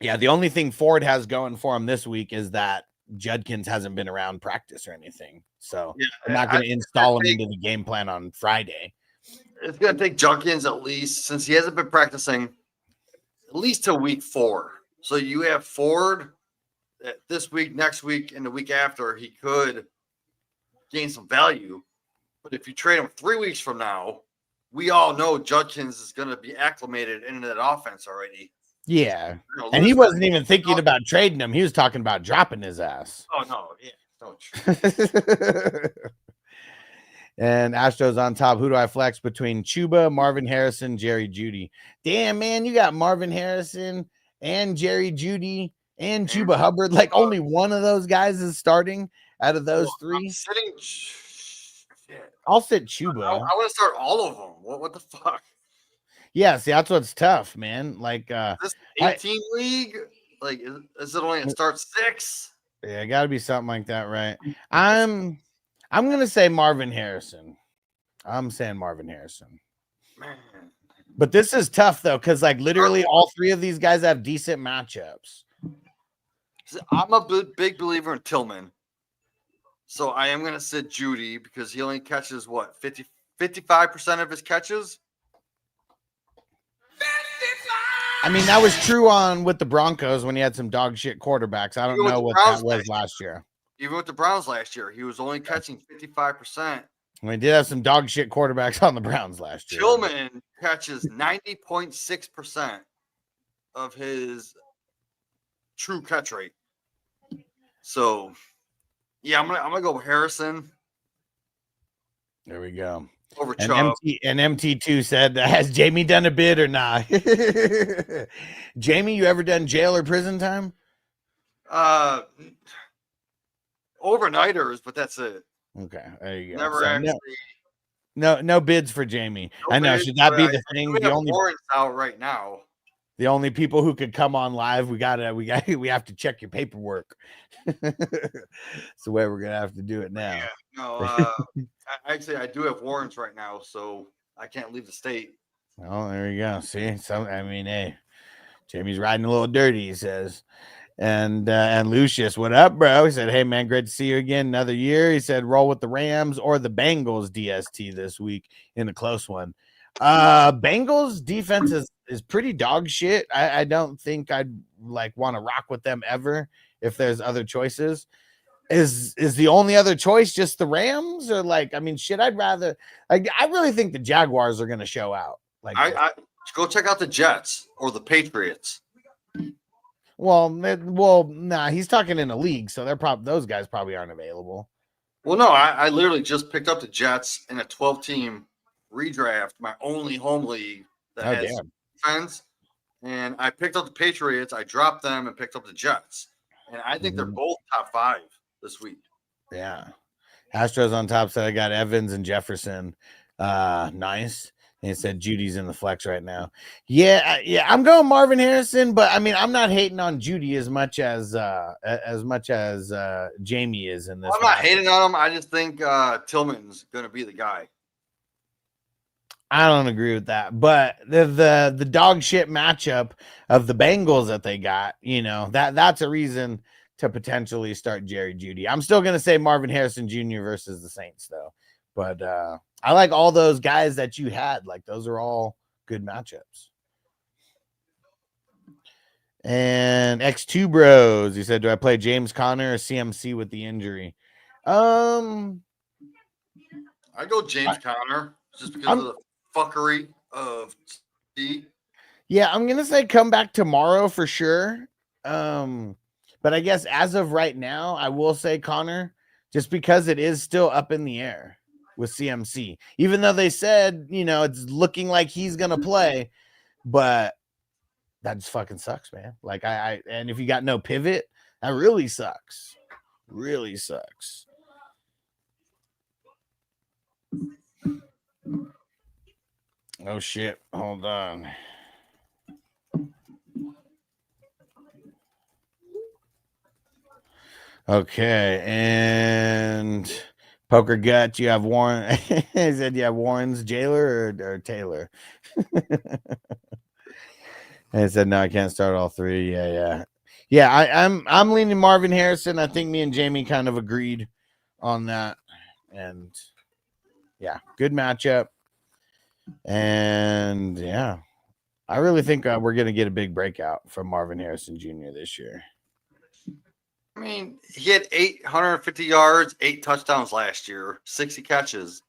Yeah, the only thing Ford has going for him this week is that Judkins hasn't been around practice or anything. So Yeah, I'm not going to install him into the game plan on Friday. It's going to take Judkins at least, since he hasn't been practicing, at least till week 4. So you have Ford this week, next week, and the week after. He could gain some value. But if you trade him 3 weeks from now, we all know Judkins is going to be acclimated into that offense already. Yeah. And he wasn't even thinking about trading him. He was talking about dropping his ass. Oh, no. Yeah. Don't. And Astros on top. Who do I flex between Chuba, Marvin Harrison, Jerry Jeudy? Damn, man, you got Marvin Harrison and Jerry Jeudy and Chuba Hubbard. Like, only one of those guys is starting out of those three. I'll sit Chuba. I want to start all of them. What the fuck? Yeah, see, that's what's tough, man. Like, this 18 league, like, is it only a start 6? Yeah, got to be something like that, right? I'm gonna say Marvin Harrison. I'm saying Marvin Harrison. Man. But this is tough though, because like literally all three of these guys have decent matchups. I'm a big believer in Tillman. So I am gonna sit Jeudy because he only catches what 55% of his catches. I mean, that was true with the Broncos when he had some dog shit quarterbacks. I don't know what that was last year. Even with the Browns last year, he was only catching 55%. We did have some dog shit quarterbacks on the Browns last year. Tillman catches 90.6% of his true catch rate. So, yeah, I'm gonna go with Harrison. There we go. Over Chubb. And MT2 said, has Jamie done a bid or not? Jamie, you ever done jail or prison time? Overnighters, but that's it. Okay, there you go. Never actually. No bids for Jamie. No I know. bids, Should that be the I thing? We have warrants out right now. The only people who could come on live, we have to check your paperwork. It's the way we're gonna have to do it now. Yeah, no, actually, I do have warrants right now, so I can't leave the state. Oh, there you go. See, hey, Jamie's riding a little dirty, he says. And Lucius, what up, bro? He said, hey, man, great to see you again. Another year. He said, roll with the Rams or the Bengals DST this week in a close one. Bengals defense is pretty dog shit. I don't think I'd like want to rock with them ever if there's other choices. Is the only other choice just the Rams? Or like, I mean, shit, I'd rather I really think the Jaguars are going to show out. Like, I go check out the Jets or the Patriots. Well, nah, he's talking in a league, so those guys probably aren't available. Well, no, I literally just picked up the Jets in a 12-team redraft, my only home league that has defense, and I picked up the Patriots. I dropped them and picked up the Jets, and I think they're both top 5 this week. Yeah, Astros on top said I got Evans and Jefferson. Nice. And he said Judy's in the flex right now. Yeah, I'm going Marvin Harrison, but I mean, I'm not hating on Judy as much as Jamie is in this. I'm not hating on him. I just think Tillman's going to be the guy. I don't agree with that, but the dog shit matchup of the Bengals that they got, you know, that's a reason to potentially start Jerry Jeudy. I'm still going to say Marvin Harrison Jr. versus the Saints though, but I like all those guys that you had. Like, those are all good matchups. And X2 Bros, he said, do I play James Conner or CMC with the injury? I go James Conner just because of the fuckery of D. Yeah, I'm going to say come back tomorrow for sure. But I guess as of right now, I will say Conner just because it is still up in the air with CMC, even though they said, you know, it's looking like he's going to play, but that just fucking sucks, man. Like and if you got no pivot, that really sucks. Really sucks. Oh shit! Hold on. Okay, and Poker Gut, you have Warren. He said you have Warren's jailer or Taylor. And he said no, I can't start all three. Yeah. I'm leaning Marvin Harrison. I think me and Jamie kind of agreed on that, and yeah, good matchup. And yeah, I really think we're gonna get a big breakout from Marvin Harrison Jr. this year. I mean, he had 850 yards, 8 touchdowns last year, 60 catches.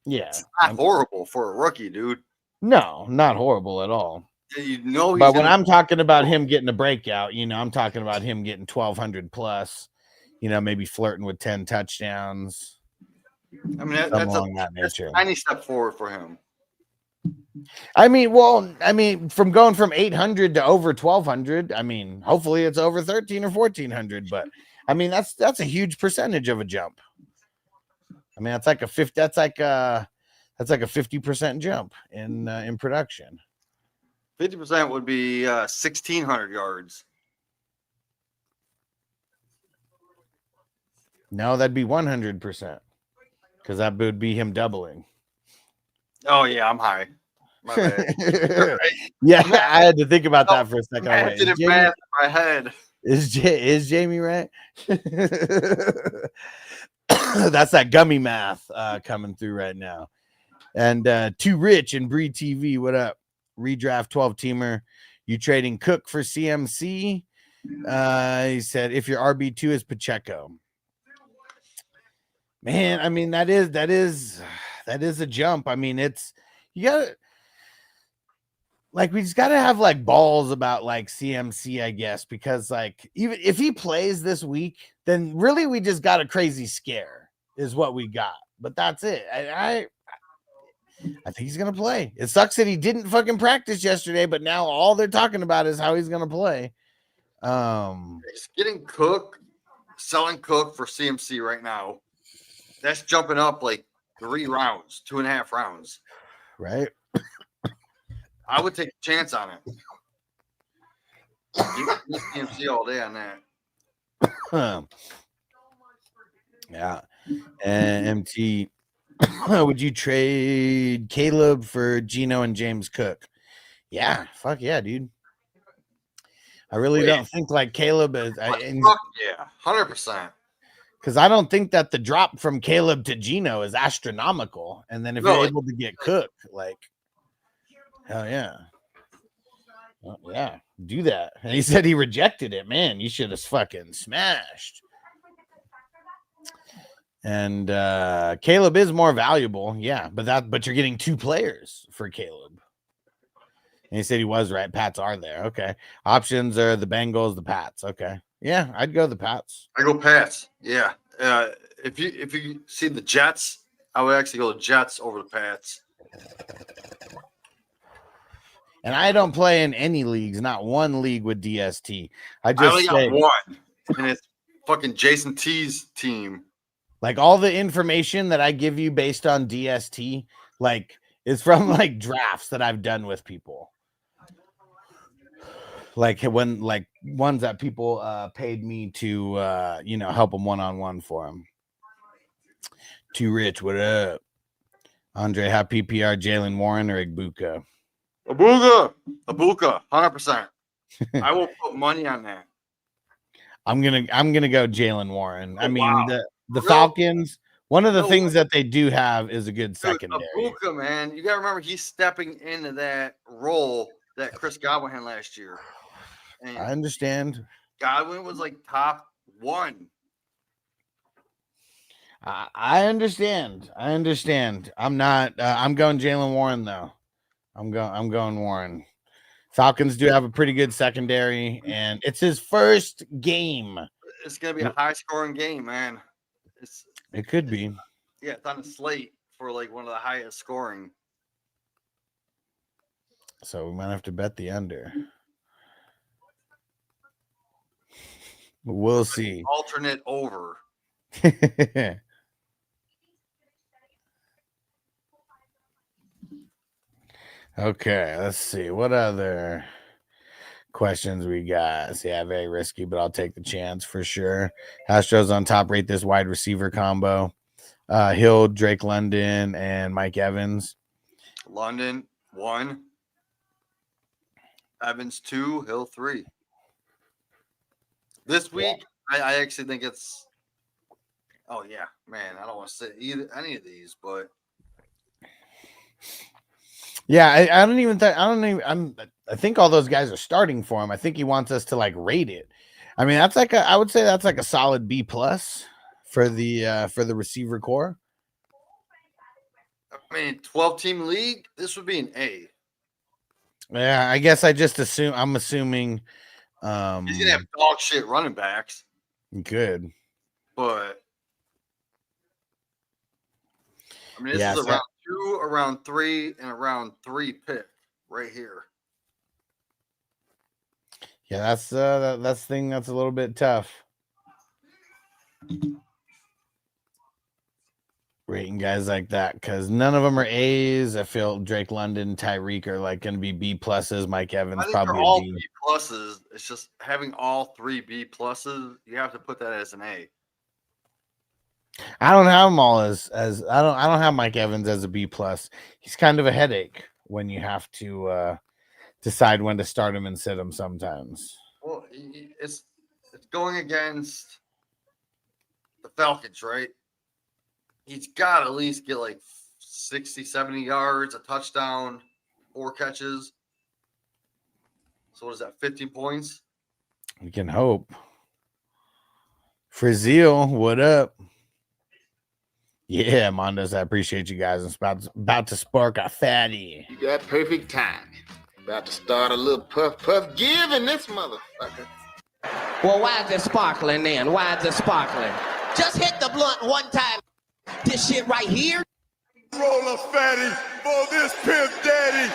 Yeah, It's not horrible for a rookie, dude. no, not horrible at all. You know, But when I'm talking about him getting a breakout, I'm talking about him getting 1,200 plus, maybe flirting with 10 touchdowns. I mean, that's a tiny step forward for him. I mean, from going from 800 to over 1,200, I mean, hopefully it's over 1,300 or 1,400, but I mean, that's a huge percentage of a jump. I mean, that's like a 50% jump in production. 50% would be 1,600 yards. No, that'd be 100% because that would be him doubling. Oh yeah, I'm high. My bad. Yeah, I had to think about that for a second. I did it math in my head. Is Jamie right? That's that gummy math coming through right now. And Too Rich and Bree TV, what up? Redraft 12-teamer. You trading Cook for CMC? He said if your RB2 is Pacheco. Man, I mean, that is a jump. I mean, we just gotta have like balls about like CMC, I guess, because like even if he plays this week, then really we just got a crazy scare is what we got. But that's it. I think he's gonna play. It sucks that he didn't fucking practice yesterday, but now all they're talking about is how he's gonna play. He's getting Cook, selling Cook for CMC right now. That's jumping up like 3 rounds, 2.5 rounds. Right. I would take a chance on it. You can CMC all day on that. Yeah. And MT, would you trade Caleb for Geno and James Cook? Yeah, fuck yeah, dude. I really don't think like Caleb is. Fuck yeah, 100%. Because I don't think that the drop from Caleb to Geno is astronomical. And then if you're able to get Cook, like, hell yeah. Well, yeah, do that. And he said he rejected it. Man, you should have fucking smashed. And Caleb is more valuable, yeah, but you're getting 2 players for Caleb. And he said he was right. Pats are there. Okay. Options are the Bengals, the Pats. Okay. Yeah, I'd go the Pats. I go Pats. Yeah. If you see the Jets, I would actually go the Jets over the Pats. And I don't play in any leagues, not one league with DST. I only got one, and it's fucking Jason T's team. Like all the information that I give you based on DST, like is from like drafts that I've done with people. Like when like ones that people paid me to help them one-on-one for them. Too Rich, what up? Andre, have PPR Jalen Warren or Igbuka? Abuka, 100%. I will put money on that. I'm gonna go Jalen Warren. Oh, I mean the Falcons. One of the things that they do have is a good secondary. Abuka, man, you gotta remember he's stepping into that role that Chris Godwin had last year. And I understand. Godwin was like top 1. I understand. I'm not. I'm going Jalen Warren though. I'm going Warren. Falcons do have a pretty good secondary, and it's his first game. It's gonna be a high-scoring game, man. It could be. Yeah, it's on the slate for like one of the highest scoring. So we might have to bet the under. We'll see. Alternate over. Okay, let's see. What other questions we got? Yeah, very risky, but I'll take the chance for sure. Astros on top, rate this wide receiver combo. Hill, Drake London, and Mike Evans. London 1, Evans 2, Hill 3. This week, I actually think it's. Oh yeah, man! I don't want to say any of these, but Yeah, I don't even think I think all those guys are starting for him. I think he wants us to like rate it. I mean, I would say that's like a solid B plus for the receiver core. I mean, 12-team league. This would be an A. Yeah, I guess I'm assuming He's gonna have dog shit running backs, good. but I mean, this Yeah, is so- around 2, around 3, and around 3 pick right here. Yeah, that's that's a little bit tough. Rating guys like that because none of them are A's. I feel Drake London, Tyreek are like going to be B pluses. Mike Evans I think probably they're a all B. B pluses. It's just having all 3 B pluses. You have to put that as an A. I don't have them all as I don't have Mike Evans as a B plus. He's kind of a headache when you have to decide when to start him and sit him sometimes. Well, it's going against the Falcons, right? He's got to at least get like 60, 70 yards, a touchdown, 4 catches. So what is that, 15 points? We can hope. Frizzil, what up? Yeah, Mondos, I appreciate you guys. It's about to spark a fatty. You got perfect timing. About to start a little puff give in this motherfucker. Well, why is it sparkling then? Why is it sparkling? Just hit the blunt one time. This shit right here. Roll a fatty for this pimp daddy.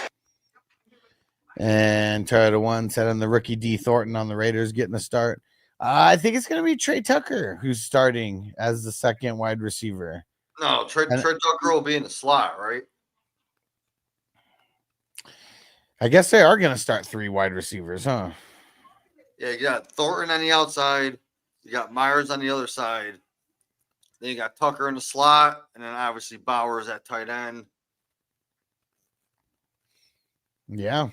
And Toyota 1 said on the rookie D Thornton on the Raiders getting a start. I think it's going to be Trey Tucker who's starting as the second wide receiver. No, Trey Tucker will be in the slot, right? I guess they are going to start 3 wide receivers, huh? Yeah, you got Thornton on the outside. You got Myers on the other side. Then you got Tucker in the slot. And then obviously Bowers at tight end. Yeah.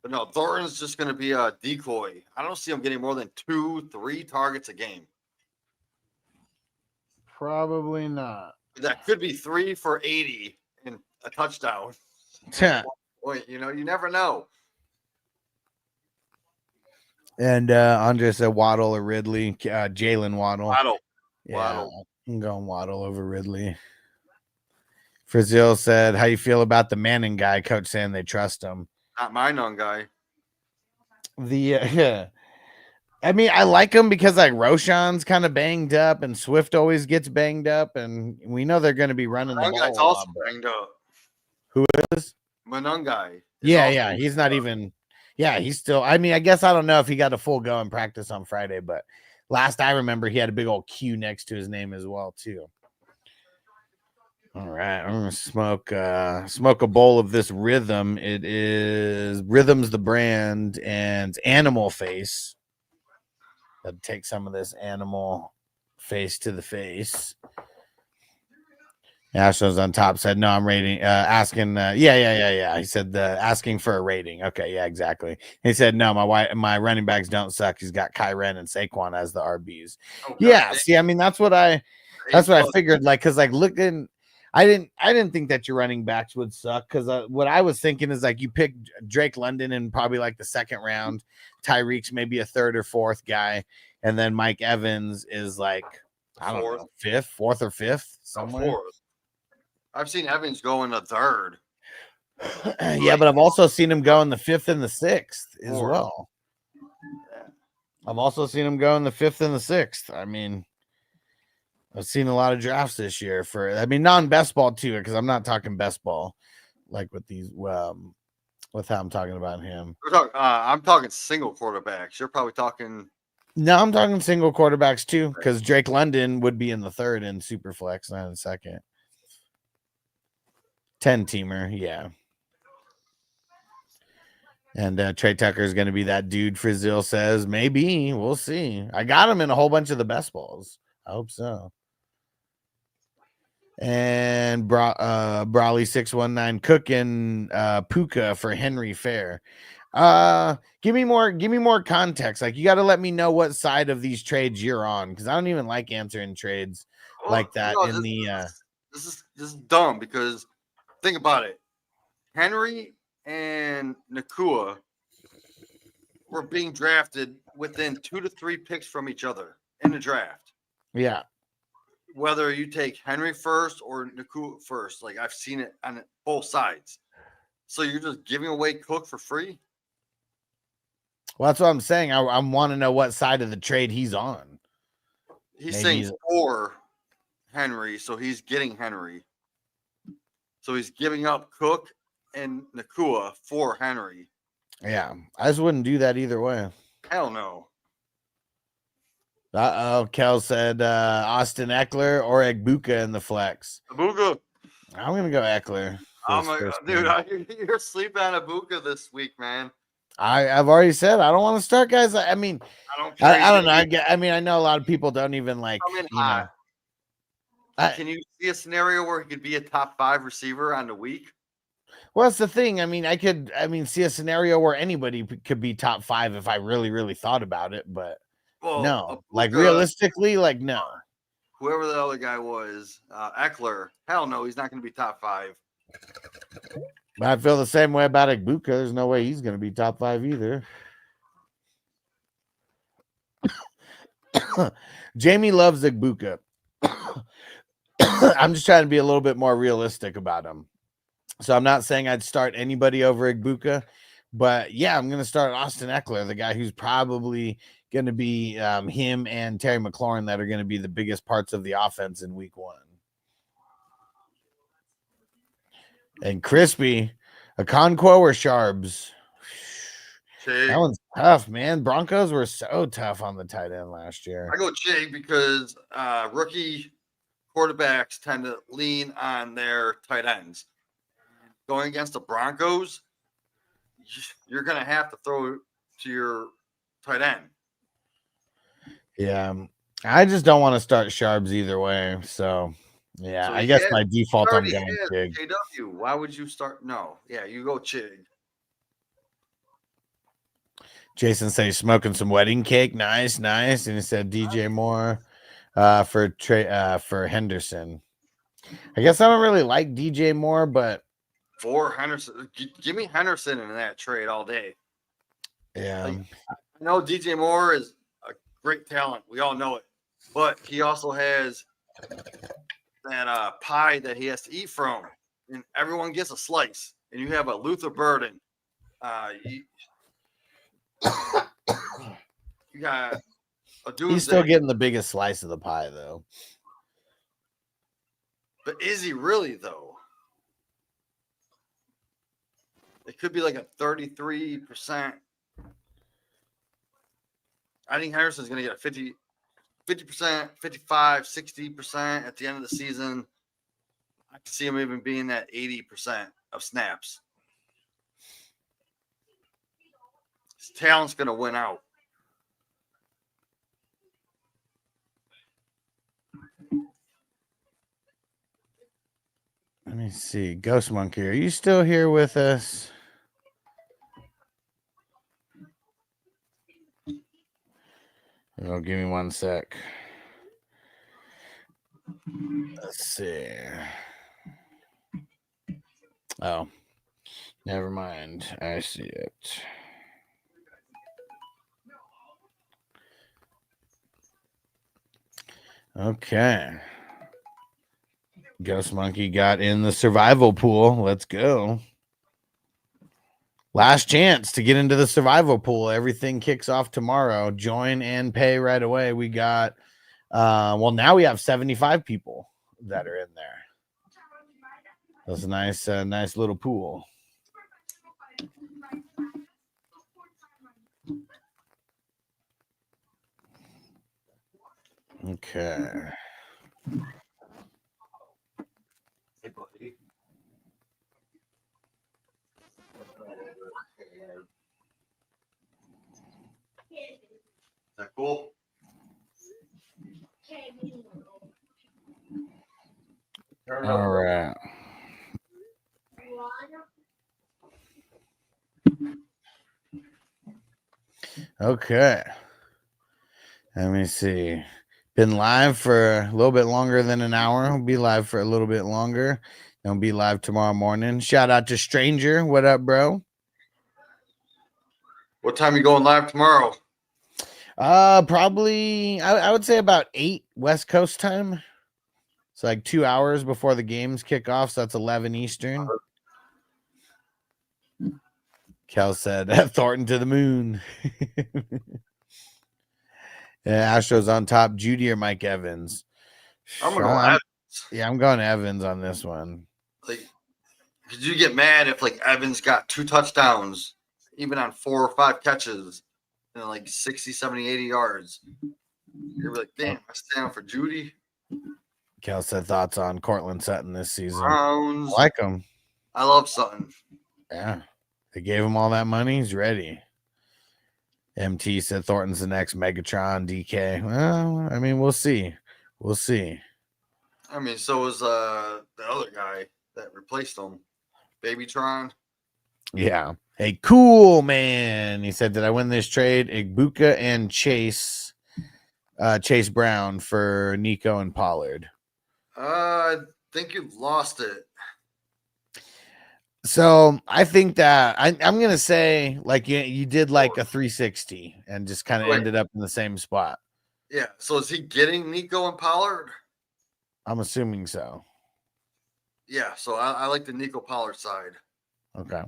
But no, Thornton's just going to be a decoy. I don't see him getting more than 2, 3 targets a game. Probably not. That could be 3 for 80 and a touchdown. Wait, you never know. And Andre said Waddle or Ridley. Jalen Waddle. Waddle. Yeah, Waddle. I'm going Waddle over Ridley. Frizzil said, how you feel about the Manning guy? Coach saying they trust him. Not my known guy. I mean, I like him because like Roshan's kind of banged up and Swift always gets banged up, and we know they're going to be running the My ball. guy's a also lot, but- banged up. Who is? Manungai. Yeah, he's not even. Yeah, he's still. I mean, I guess I don't know if he got a full go in practice on Friday, but last I remember, he had a big old Q next to his name as well too. All right, I'm gonna smoke a bowl of this Rhythm. It is Rhythm's the brand and Animal Face. Gotta take some of this Animal Face to the face. Astros on top said, no, I'm rating, asking, yeah. He said, asking for a rating. Okay, yeah, exactly. He said, no, my running backs don't suck. He's got Kyren and Saquon as the RBs. Oh, Yeah, see, I mean, that's what I figured. Like, cause like looking, I didn't think that your running backs would suck. Cause what I was thinking is like you pick Drake London in probably like the second round, Tyreek's maybe a third or fourth guy, and then Mike Evans is like, I don't know, fourth or fifth somewhere. Fourth. I've seen Evans go in the third. Yeah, but I've also seen him go in the 5th and the 6th as Fourth. well. I've also seen him go in the 5th and the 6th. I mean, I've seen a lot of drafts this year non-best ball too, because I'm not talking best ball like with these with how I'm talking about him. I'm talking single quarterbacks. You're probably talking. No, I'm talking single quarterbacks too, because Drake London would be in the 3rd in Superflex, not in the 2nd. 10-teamer, yeah. And Trey Tucker is going to be that dude. Frizzil says maybe. We'll see. I got him in a whole bunch of the best balls. I hope so. And Brawley 619 cooking Puka for Henry Fair. Give me more context. Like, you got to let me know what side of these trades you're on, because I don't even like answering trades like that. No, this is dumb, because think about it. Henry and Nakua were being drafted within 2 to 3 picks from each other in the draft. Yeah. Whether you take Henry first or Nakua first, like, I've seen it on both sides. So you're just giving away Cook for free? Well, that's what I'm saying. I want to know what side of the trade he's on. He's saying for Henry, so he's getting Henry. So he's giving up Cook and Nakua for Henry. Yeah, I just wouldn't do that either way. Hell no. Kel said Austin Eckler or Egbuka in the flex. Ibuka. I'm gonna go Eckler. Dude, you're sleeping on Ibuka this week, man. I've already said I don't want to start, guys. I mean, I don't care. I don't know. I mean, I know a lot of people don't even like. Come in hot. Can you see a scenario where he could be a top 5 receiver on the week? Well, that's the thing. I mean, I could see a scenario where anybody could be top 5 if I really, really thought about it. But no, like, realistically, like, no. Whoever the other guy was, Eckler, hell no, he's not going to be top 5. But I feel the same way about Egbuka. There's no way he's going to be top 5 either. Jamie loves Egbuka. I'm just trying to be a little bit more realistic about him. So I'm not saying I'd start anybody over Egbuka, but yeah, I'm going to start Austin Eckler, the guy who's probably going to be him and Terry McLaurin that are going to be the biggest parts of the offense in week 1. And Crispy, Okonkwo or Sharps? That one's tough, man. Broncos were so tough on the tight end last year. I go Chig because rookie quarterbacks tend to lean on their tight ends. Going against the Broncos, you're going to have to throw to your tight end. Yeah, I just don't want to start Sharps either way. So, yeah, I guess my default I'm going Chig. KW, why would you start? No, yeah, you go Chig. Jason said he's smoking some wedding cake. Nice. And he said DJ Moore for Henderson. I guess I don't really like DJ Moore, but for Henderson, give me Henderson in that trade all day. Yeah, like, I know DJ Moore is a great talent. We all know it, but he also has that pie that he has to eat from, and everyone gets a slice. And you have a Luther Burden. You got a dude. He's still getting the biggest slice of the pie, though. But is he really, though? It could be like a 33%. I think Henderson's going to get a 50%, 55, 60% at the end of the season. I can see him even being at 80% of snaps. His talent's going to win out. Let me see. Ghost Monkey, are you still here with us? Oh, give me 1 sec. Let's see. Oh, never mind. I see it. Okay. Ghost Monkey got in the survival pool. Let's go. Last chance to get into the survival pool. Everything kicks off tomorrow. Join and pay right away. We got, now we have 75 people that are in there. That's a nice little pool. Okay. Hey, buddy. that cool? All right. Okay. Let me see. Been live for a little bit longer than an hour. We'll be live for a little bit longer. Then we'll be live tomorrow morning. Shout out to Stranger. What up, bro? What time you going live tomorrow? Probably I would say about 8 West Coast time. It's like 2 hours before the games kick off, so that's 11 Eastern. Kel said Thornton to the moon. Yeah, Astros on top. Judy or Mike Evans? I'm gonna go Evans. Yeah, I'm going Evans on this one. Like, could you get mad if like Evans got 2 touchdowns, even on 4 or 5 catches, and like 60, 70, 80 yards? You're like, damn, I stand for Judy. Kel said thoughts on Cortland Sutton this season. Browns. I like him. I love Sutton. Yeah, they gave him all that money. He's ready. MT said Thornton's the next Megatron DK. Well, I mean, we'll see. We'll see. I mean, so is the other guy that replaced him, Babytron. Yeah. Hey, cool, man. He said, did I win this trade? Igbuka and Chase Brown for Nico and Pollard. I think you lost it. So I think that I'm going to say like you did like a 360 and just kind of ended up in the same spot. Yeah. So is he getting Nico and Pollard? I'm assuming so. Yeah. So I like the Nico Pollard side. Okay.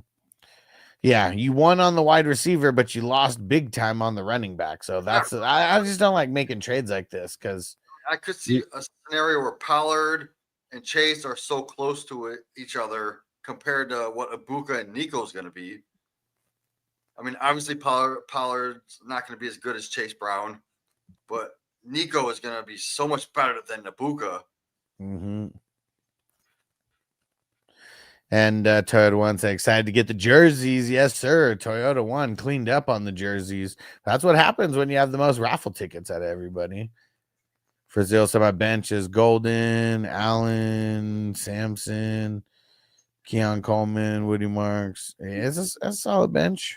Yeah, you won on the wide receiver, but you lost big time on the running back. So that's I just don't like making trades like this because I could see a scenario where Pollard and Chase are so close to each other compared to what Ibuka and Nico is going to be. I mean, obviously Pollard's not going to be as good as Chase Brown, but Nico is going to be so much better than Ibuka. Mm-hmm. And Toyota One said, excited to get the jerseys. Yes, sir. Toyota One cleaned up on the jerseys. That's what happens when you have the most raffle tickets out of everybody. Brazil said my bench is Golden, Allen, Sampson, Keon Coleman, Woody Marks. It's a solid bench.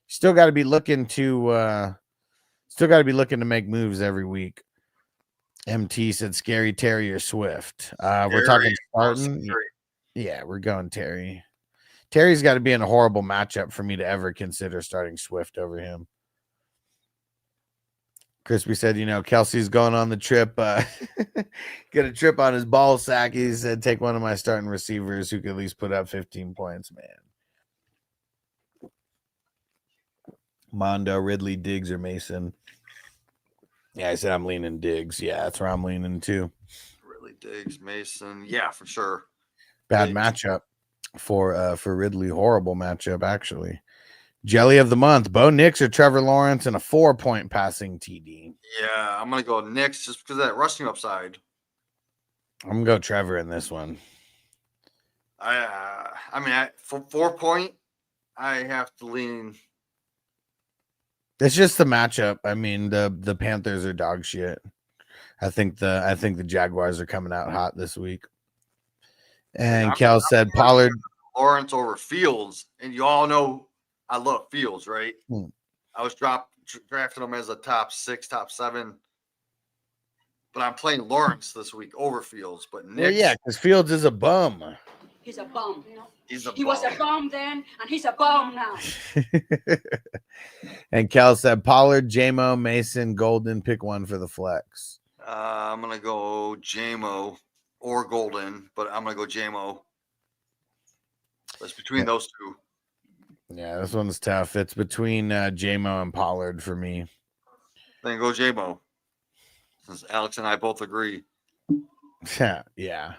Still got to be looking to make moves every week. MT said Scary Terry or Swift. We're talking Spartan. Yeah, we're going Terry. Terry's got to be in a horrible matchup for me to ever consider starting Swift over him. Crispy said, Kelsey's going on the trip. Get a trip on his ball sack. He said, take one of my starting receivers who can at least put up 15 points, man. Mondo, Ridley, Diggs, or Mason. Yeah, I said I'm leaning Diggs. Yeah, that's where I'm leaning too. Ridley, Diggs, Mason. Yeah, for sure. Bad matchup for Ridley. Horrible matchup, actually. Jelly of the month, Bo Nix or Trevor Lawrence and a 4-point passing TD. Yeah, I'm going to go Nix just because of that rushing upside. I'm going to go Trevor in this one. I mean, for 4-point, I have to lean. It's just the matchup. I mean, the Panthers are dog shit. I think the Jaguars are coming out hot this week. And Cal said Pollard, Lawrence over Fields, and you all know I love Fields, right? I was drafting him as a top 6, top 7, but I'm playing Lawrence this week over Fields. But Nick, well, yeah, because Fields is a bum. He's a bum. He was a bum then, and he's a bum now. And Cal said Pollard, JMO, Mason, Golden. Pick one for the flex. I'm gonna go JMO or Golden, but I'm gonna go JMO. It's between those two. Yeah, this one's tough. It's between JMO and Pollard for me. Then go JMO, since Alex and I both agree. Yeah.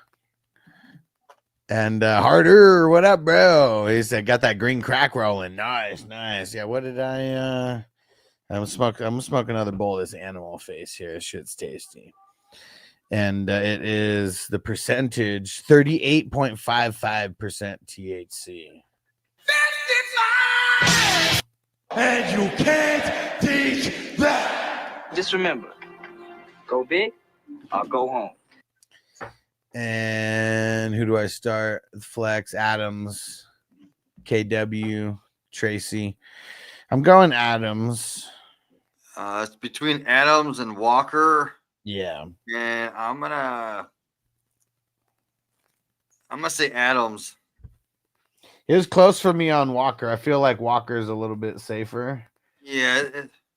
And Harder, what up, bro? He said, got that green crack rolling. Nice. Yeah, what did I'm smoking another bowl of this animal face here. This shit's tasty. And it is the percentage 38.55% THC. And you can't teach that. Just remember, go big or go home. And who do I start? Flex, Adams, KW, Tracy. I'm going Adams. It's between Adams and Walker. Yeah. And I'm gonna say Adams. It was close for me on Walker. I feel like Walker is a little bit safer. Yeah,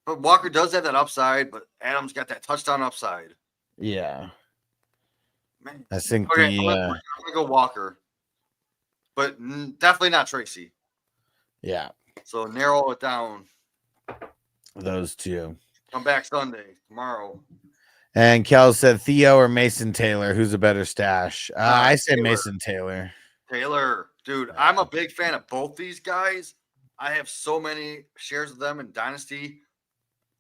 but Walker does have that upside, but Adams got that touchdown upside. Yeah. Man. I think Okay, I'm gonna go Walker, but definitely not Tracy. yeah, So narrow it down. those two. Come back Sunday, tomorrow. And Kel said Theo or Mason Taylor. Who's a better stash? I said Taylor. Mason Taylor. Taylor, dude, I'm a big fan of both these guys. I have so many shares of them in Dynasty,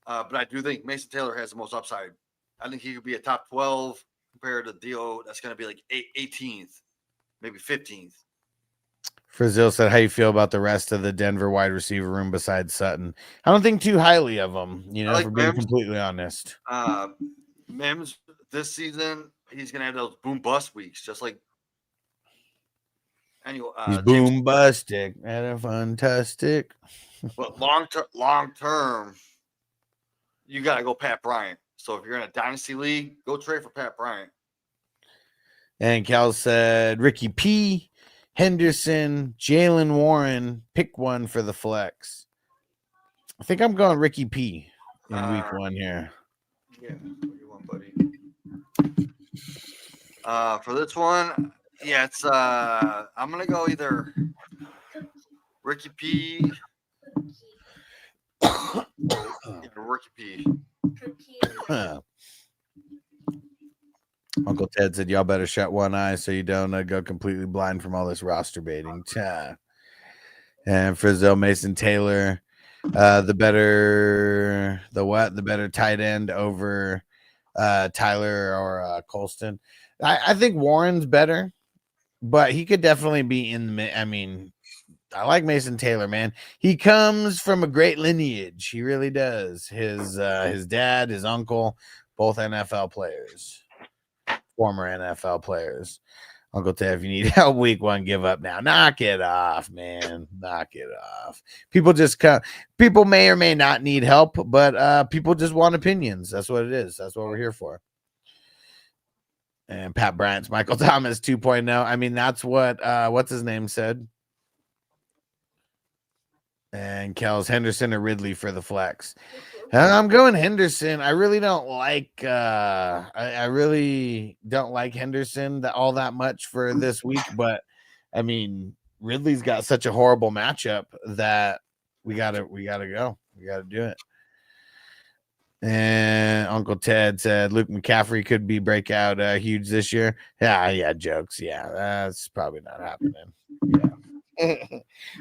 but I do think Mason Taylor has the most upside. I think he could be a top 12 compared to Theo. That's going to be like 18th, maybe 15th. Frazil said, how you feel about the rest of the Denver wide receiver room besides Sutton? I don't think too highly of them, you know, like for being Mims. completely honest. Mims this season, he's going to have those boom bust weeks, just like anyway. He's boom bustic and a fantastic. But long term, you got to go Pat Bryant. So if you're in a dynasty league, go trade for Pat Bryant. And Cal said Ricky P, Henderson, Jalen Warren, pick one for the flex. I think I'm going Ricky P in week one here. Yeah, what you want, buddy? For this one, yeah, it's I'm gonna go either Ricky P. Ricky P. Uncle Ted said, y'all better shut one eye so you don't go completely blind from all this roster baiting. And Frizzo, Mason Taylor, the better tight end over Tyler or Colston. I think Warren's better, but he could definitely be in the. I mean, I like Mason Taylor, man. He comes from a great lineage. He really does. His dad, his uncle, both NFL players, former NFL players. Uncle Ted, if you need help week one, give up now. Knock it off, man. Knock it off. People just come. People may or may not need help, but people just want opinions. That's what it is. That's what we're here for. And Pat Bryant's Michael Thomas 2.0. I mean, that's what what's his name said. And Kel's Henderson or Ridley for the flex. I'm going Henderson. I really don't like I really don't like Henderson all that much for this week, but I mean Ridley's got such a horrible matchup that we gotta go. We gotta do it. And Uncle Ted said Luke McCaffrey could be breakout huge this year. Yeah, jokes. Yeah, that's probably not happening. Yeah.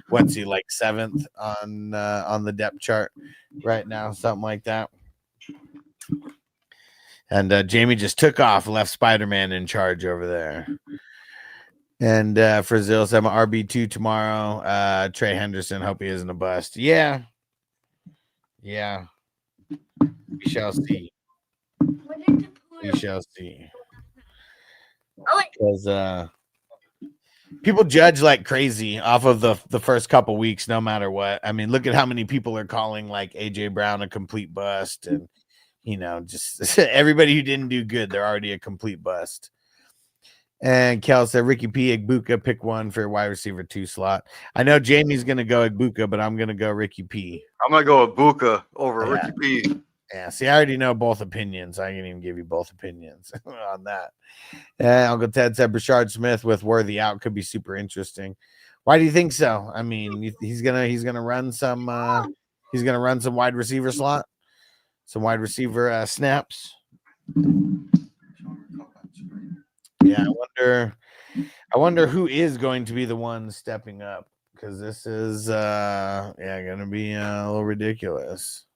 What's he like 7th on the depth chart right now, something like that. And Jamie just took off, left Spider-Man in charge over there. And Frazil said I'm RB2 tomorrow. Trey Henderson, hope he isn't a bust. Yeah. We shall see. We shall see. Because people judge like crazy off of the first couple weeks, no matter what. I mean, look at how many people are calling like AJ Brown a complete bust, and just everybody who didn't do good, they're already a complete bust. And Kel said Ricky P, Igbuka, pick one for wide receiver 2 slot. I know Jamie's gonna go Igbuka, but I'm gonna go Ricky P. I'm gonna go with Buka over Ricky P. Yeah, see, I already know both opinions. I can even give you both opinions on that. And Uncle Ted said Brashard Smith with Worthy out could be super interesting. Why do you think so? I mean, he's gonna run some wide receiver slot, some wide receiver snaps. Yeah, I wonder who is going to be the one stepping up, because this is gonna be a little ridiculous.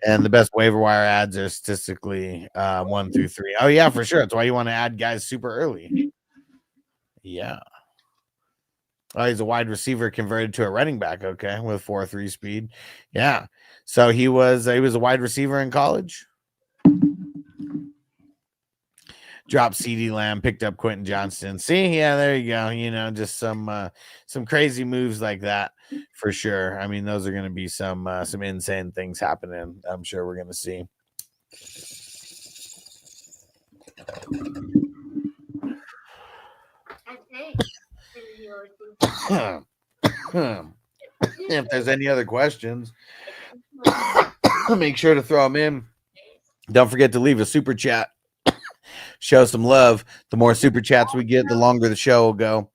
And the best waiver wire ads are statistically 1 through 3. Oh yeah, for sure. That's why you want to add guys super early. Yeah. Oh, he's a wide receiver converted to a running back. Okay, with 4.3 speed. Yeah. So he was a wide receiver in college. Dropped CD Lamb, picked up Quentin Johnston. See, yeah, there you go. You know, just some crazy moves like that for sure. I mean, those are going to be some insane things happening. I'm sure we're going to see. If there's any other questions, make sure to throw them in. Don't forget to leave a super chat. Show some love. The more super chats we get, the longer the show will go.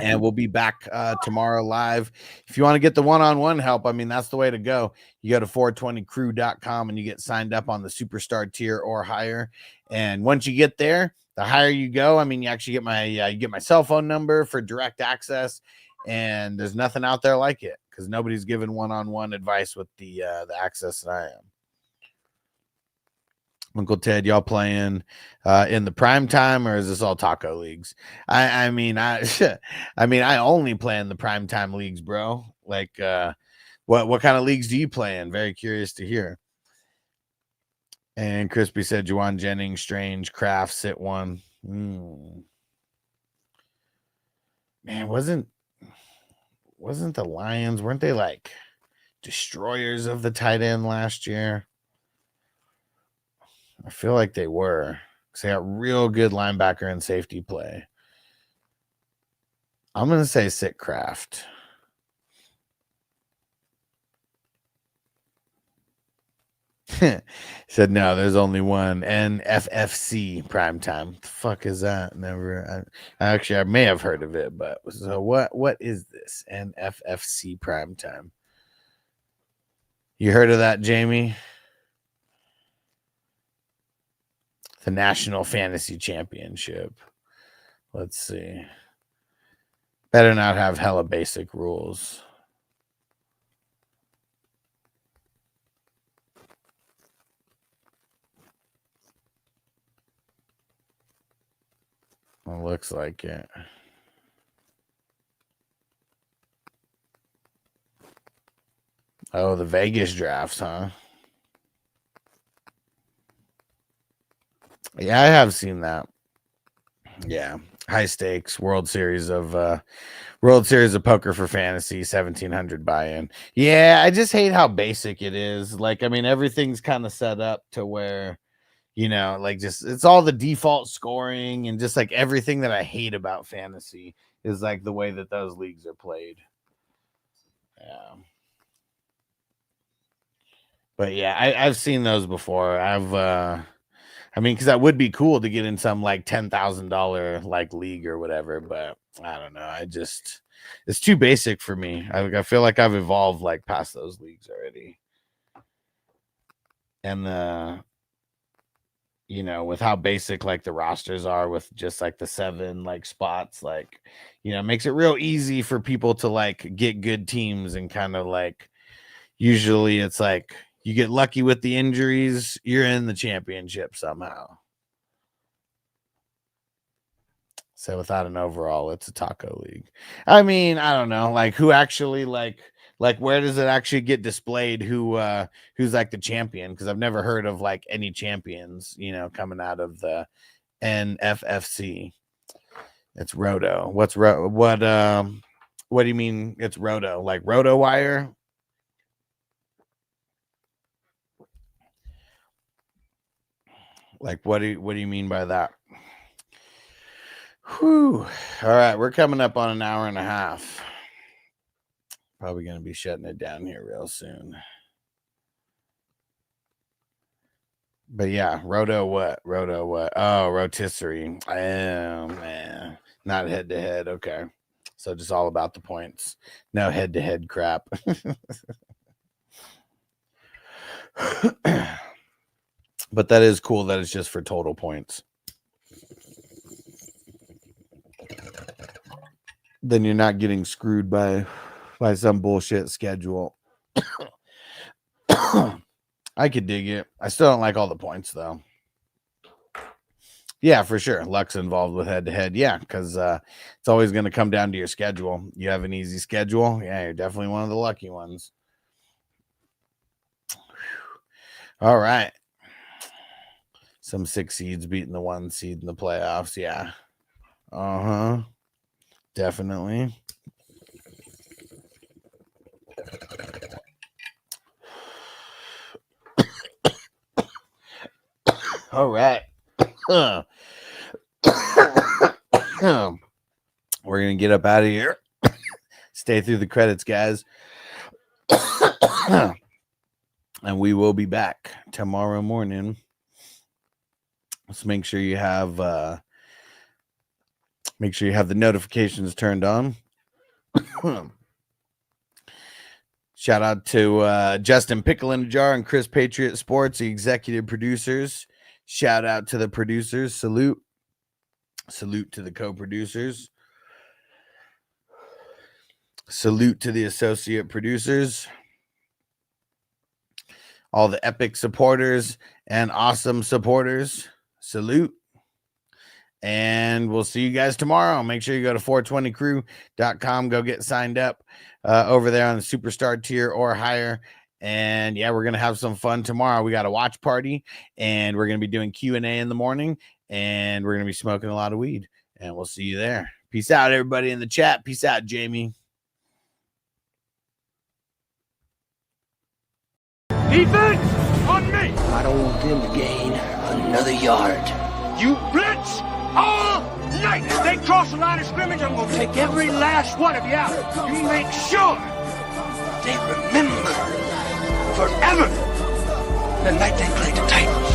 And we'll be back tomorrow live. If you want to get the one-on-one help, I mean, that's the way to go. You go to 420crew.com and you get signed up on the superstar tier or higher. And once you get there, the higher you go, I mean, you actually get my cell phone number for direct access. And there's nothing out there like it because nobody's given one-on-one advice with the access that I am. Uncle Ted, y'all playing in the prime time, or is this all taco leagues? I mean, I only play in the prime time leagues, bro. Like, what kind of leagues do you play in? Very curious to hear. And Crispy said, Juwan Jennings, Strange, Kraft, sit one. Man, wasn't the Lions? Weren't they like destroyers of the tight end last year? I feel like they were because they got real good linebacker and safety play. I'm going to say sit Kraft. Said, no, there's only one. NFFC primetime. The fuck is that? Never. I may have heard of it, but so what is this? NFFC primetime. You heard of that, Jamie? The National Fantasy Championship. Let's see. Better not have hella basic rules. Well, looks like it. Oh, the Vegas drafts, huh? Yeah, I have seen that. Yeah, high stakes World Series of Poker for fantasy, 1,700 buy-in. Yeah, I just hate how basic it is. Like, I mean, everything's kind of set up to where, you know, like just it's all the default scoring and just like everything that I hate about fantasy is like the way that those leagues are played. Yeah. But yeah, I've seen those before. I mean, because that would be cool to get in some like $10,000 like league or whatever, but I don't know. It's too basic for me. I feel like I've evolved like past those leagues already. And you know, with how basic like the rosters are with just like the 7 like spots, like, you know, makes it real easy for people to like get good teams and kind of like usually it's like you get lucky with the injuries, you're in the championship somehow. So without an overall, it's a taco league. I mean, I don't know, like who actually like where does it actually get displayed? Who's like the champion? Because I've never heard of like any champions, you know, coming out of the NFFC. It's Roto. What do you mean it's Roto? Like Roto Wire? Like what do you mean by that? Whew. All right, we're coming up on an hour and a half. Probably going to be shutting it down here real soon. But yeah, Roto what? Oh, rotisserie. Oh, man. Not head-to-head. Okay. So just all about the points. No head-to-head crap. But that is cool that it's just for total points. Then you're not getting screwed by some bullshit schedule. I could dig it. I still don't like all the points though. Yeah, for sure. Luck's involved with head-to-head. Yeah, because it's always going to come down to your schedule. You have an easy schedule. Yeah, you're definitely one of the lucky ones. All right. Some 6 seeds beating the 1 seed in the playoffs. Yeah. Uh-huh. Definitely. All right. We're going to get up out of here. Stay through the credits, guys. And we will be back tomorrow morning. Let's make sure you have the notifications turned on. Shout out to Justin Pickle in a Jar and Chris Patriot Sports, the executive producers. Shout out to the producers. Salute to the co-producers. Salute to the associate producers. All the epic supporters and awesome supporters. Salute. And we'll see you guys tomorrow. Make sure you go to 420crew.com. Go get signed up over there on the superstar tier or higher. And yeah, we're going to have some fun tomorrow. We got a watch party and we're going to be doing Q&A in the morning and we're going to be smoking a lot of weed and we'll see you there. Peace out, everybody in the chat. Peace out, Jamie. Defense on me. I don't want them to gain another yard. You blitz all night. If they cross the line of scrimmage, I'm going to take every last one of you out. You make sure they remember forever the night they played the Titans.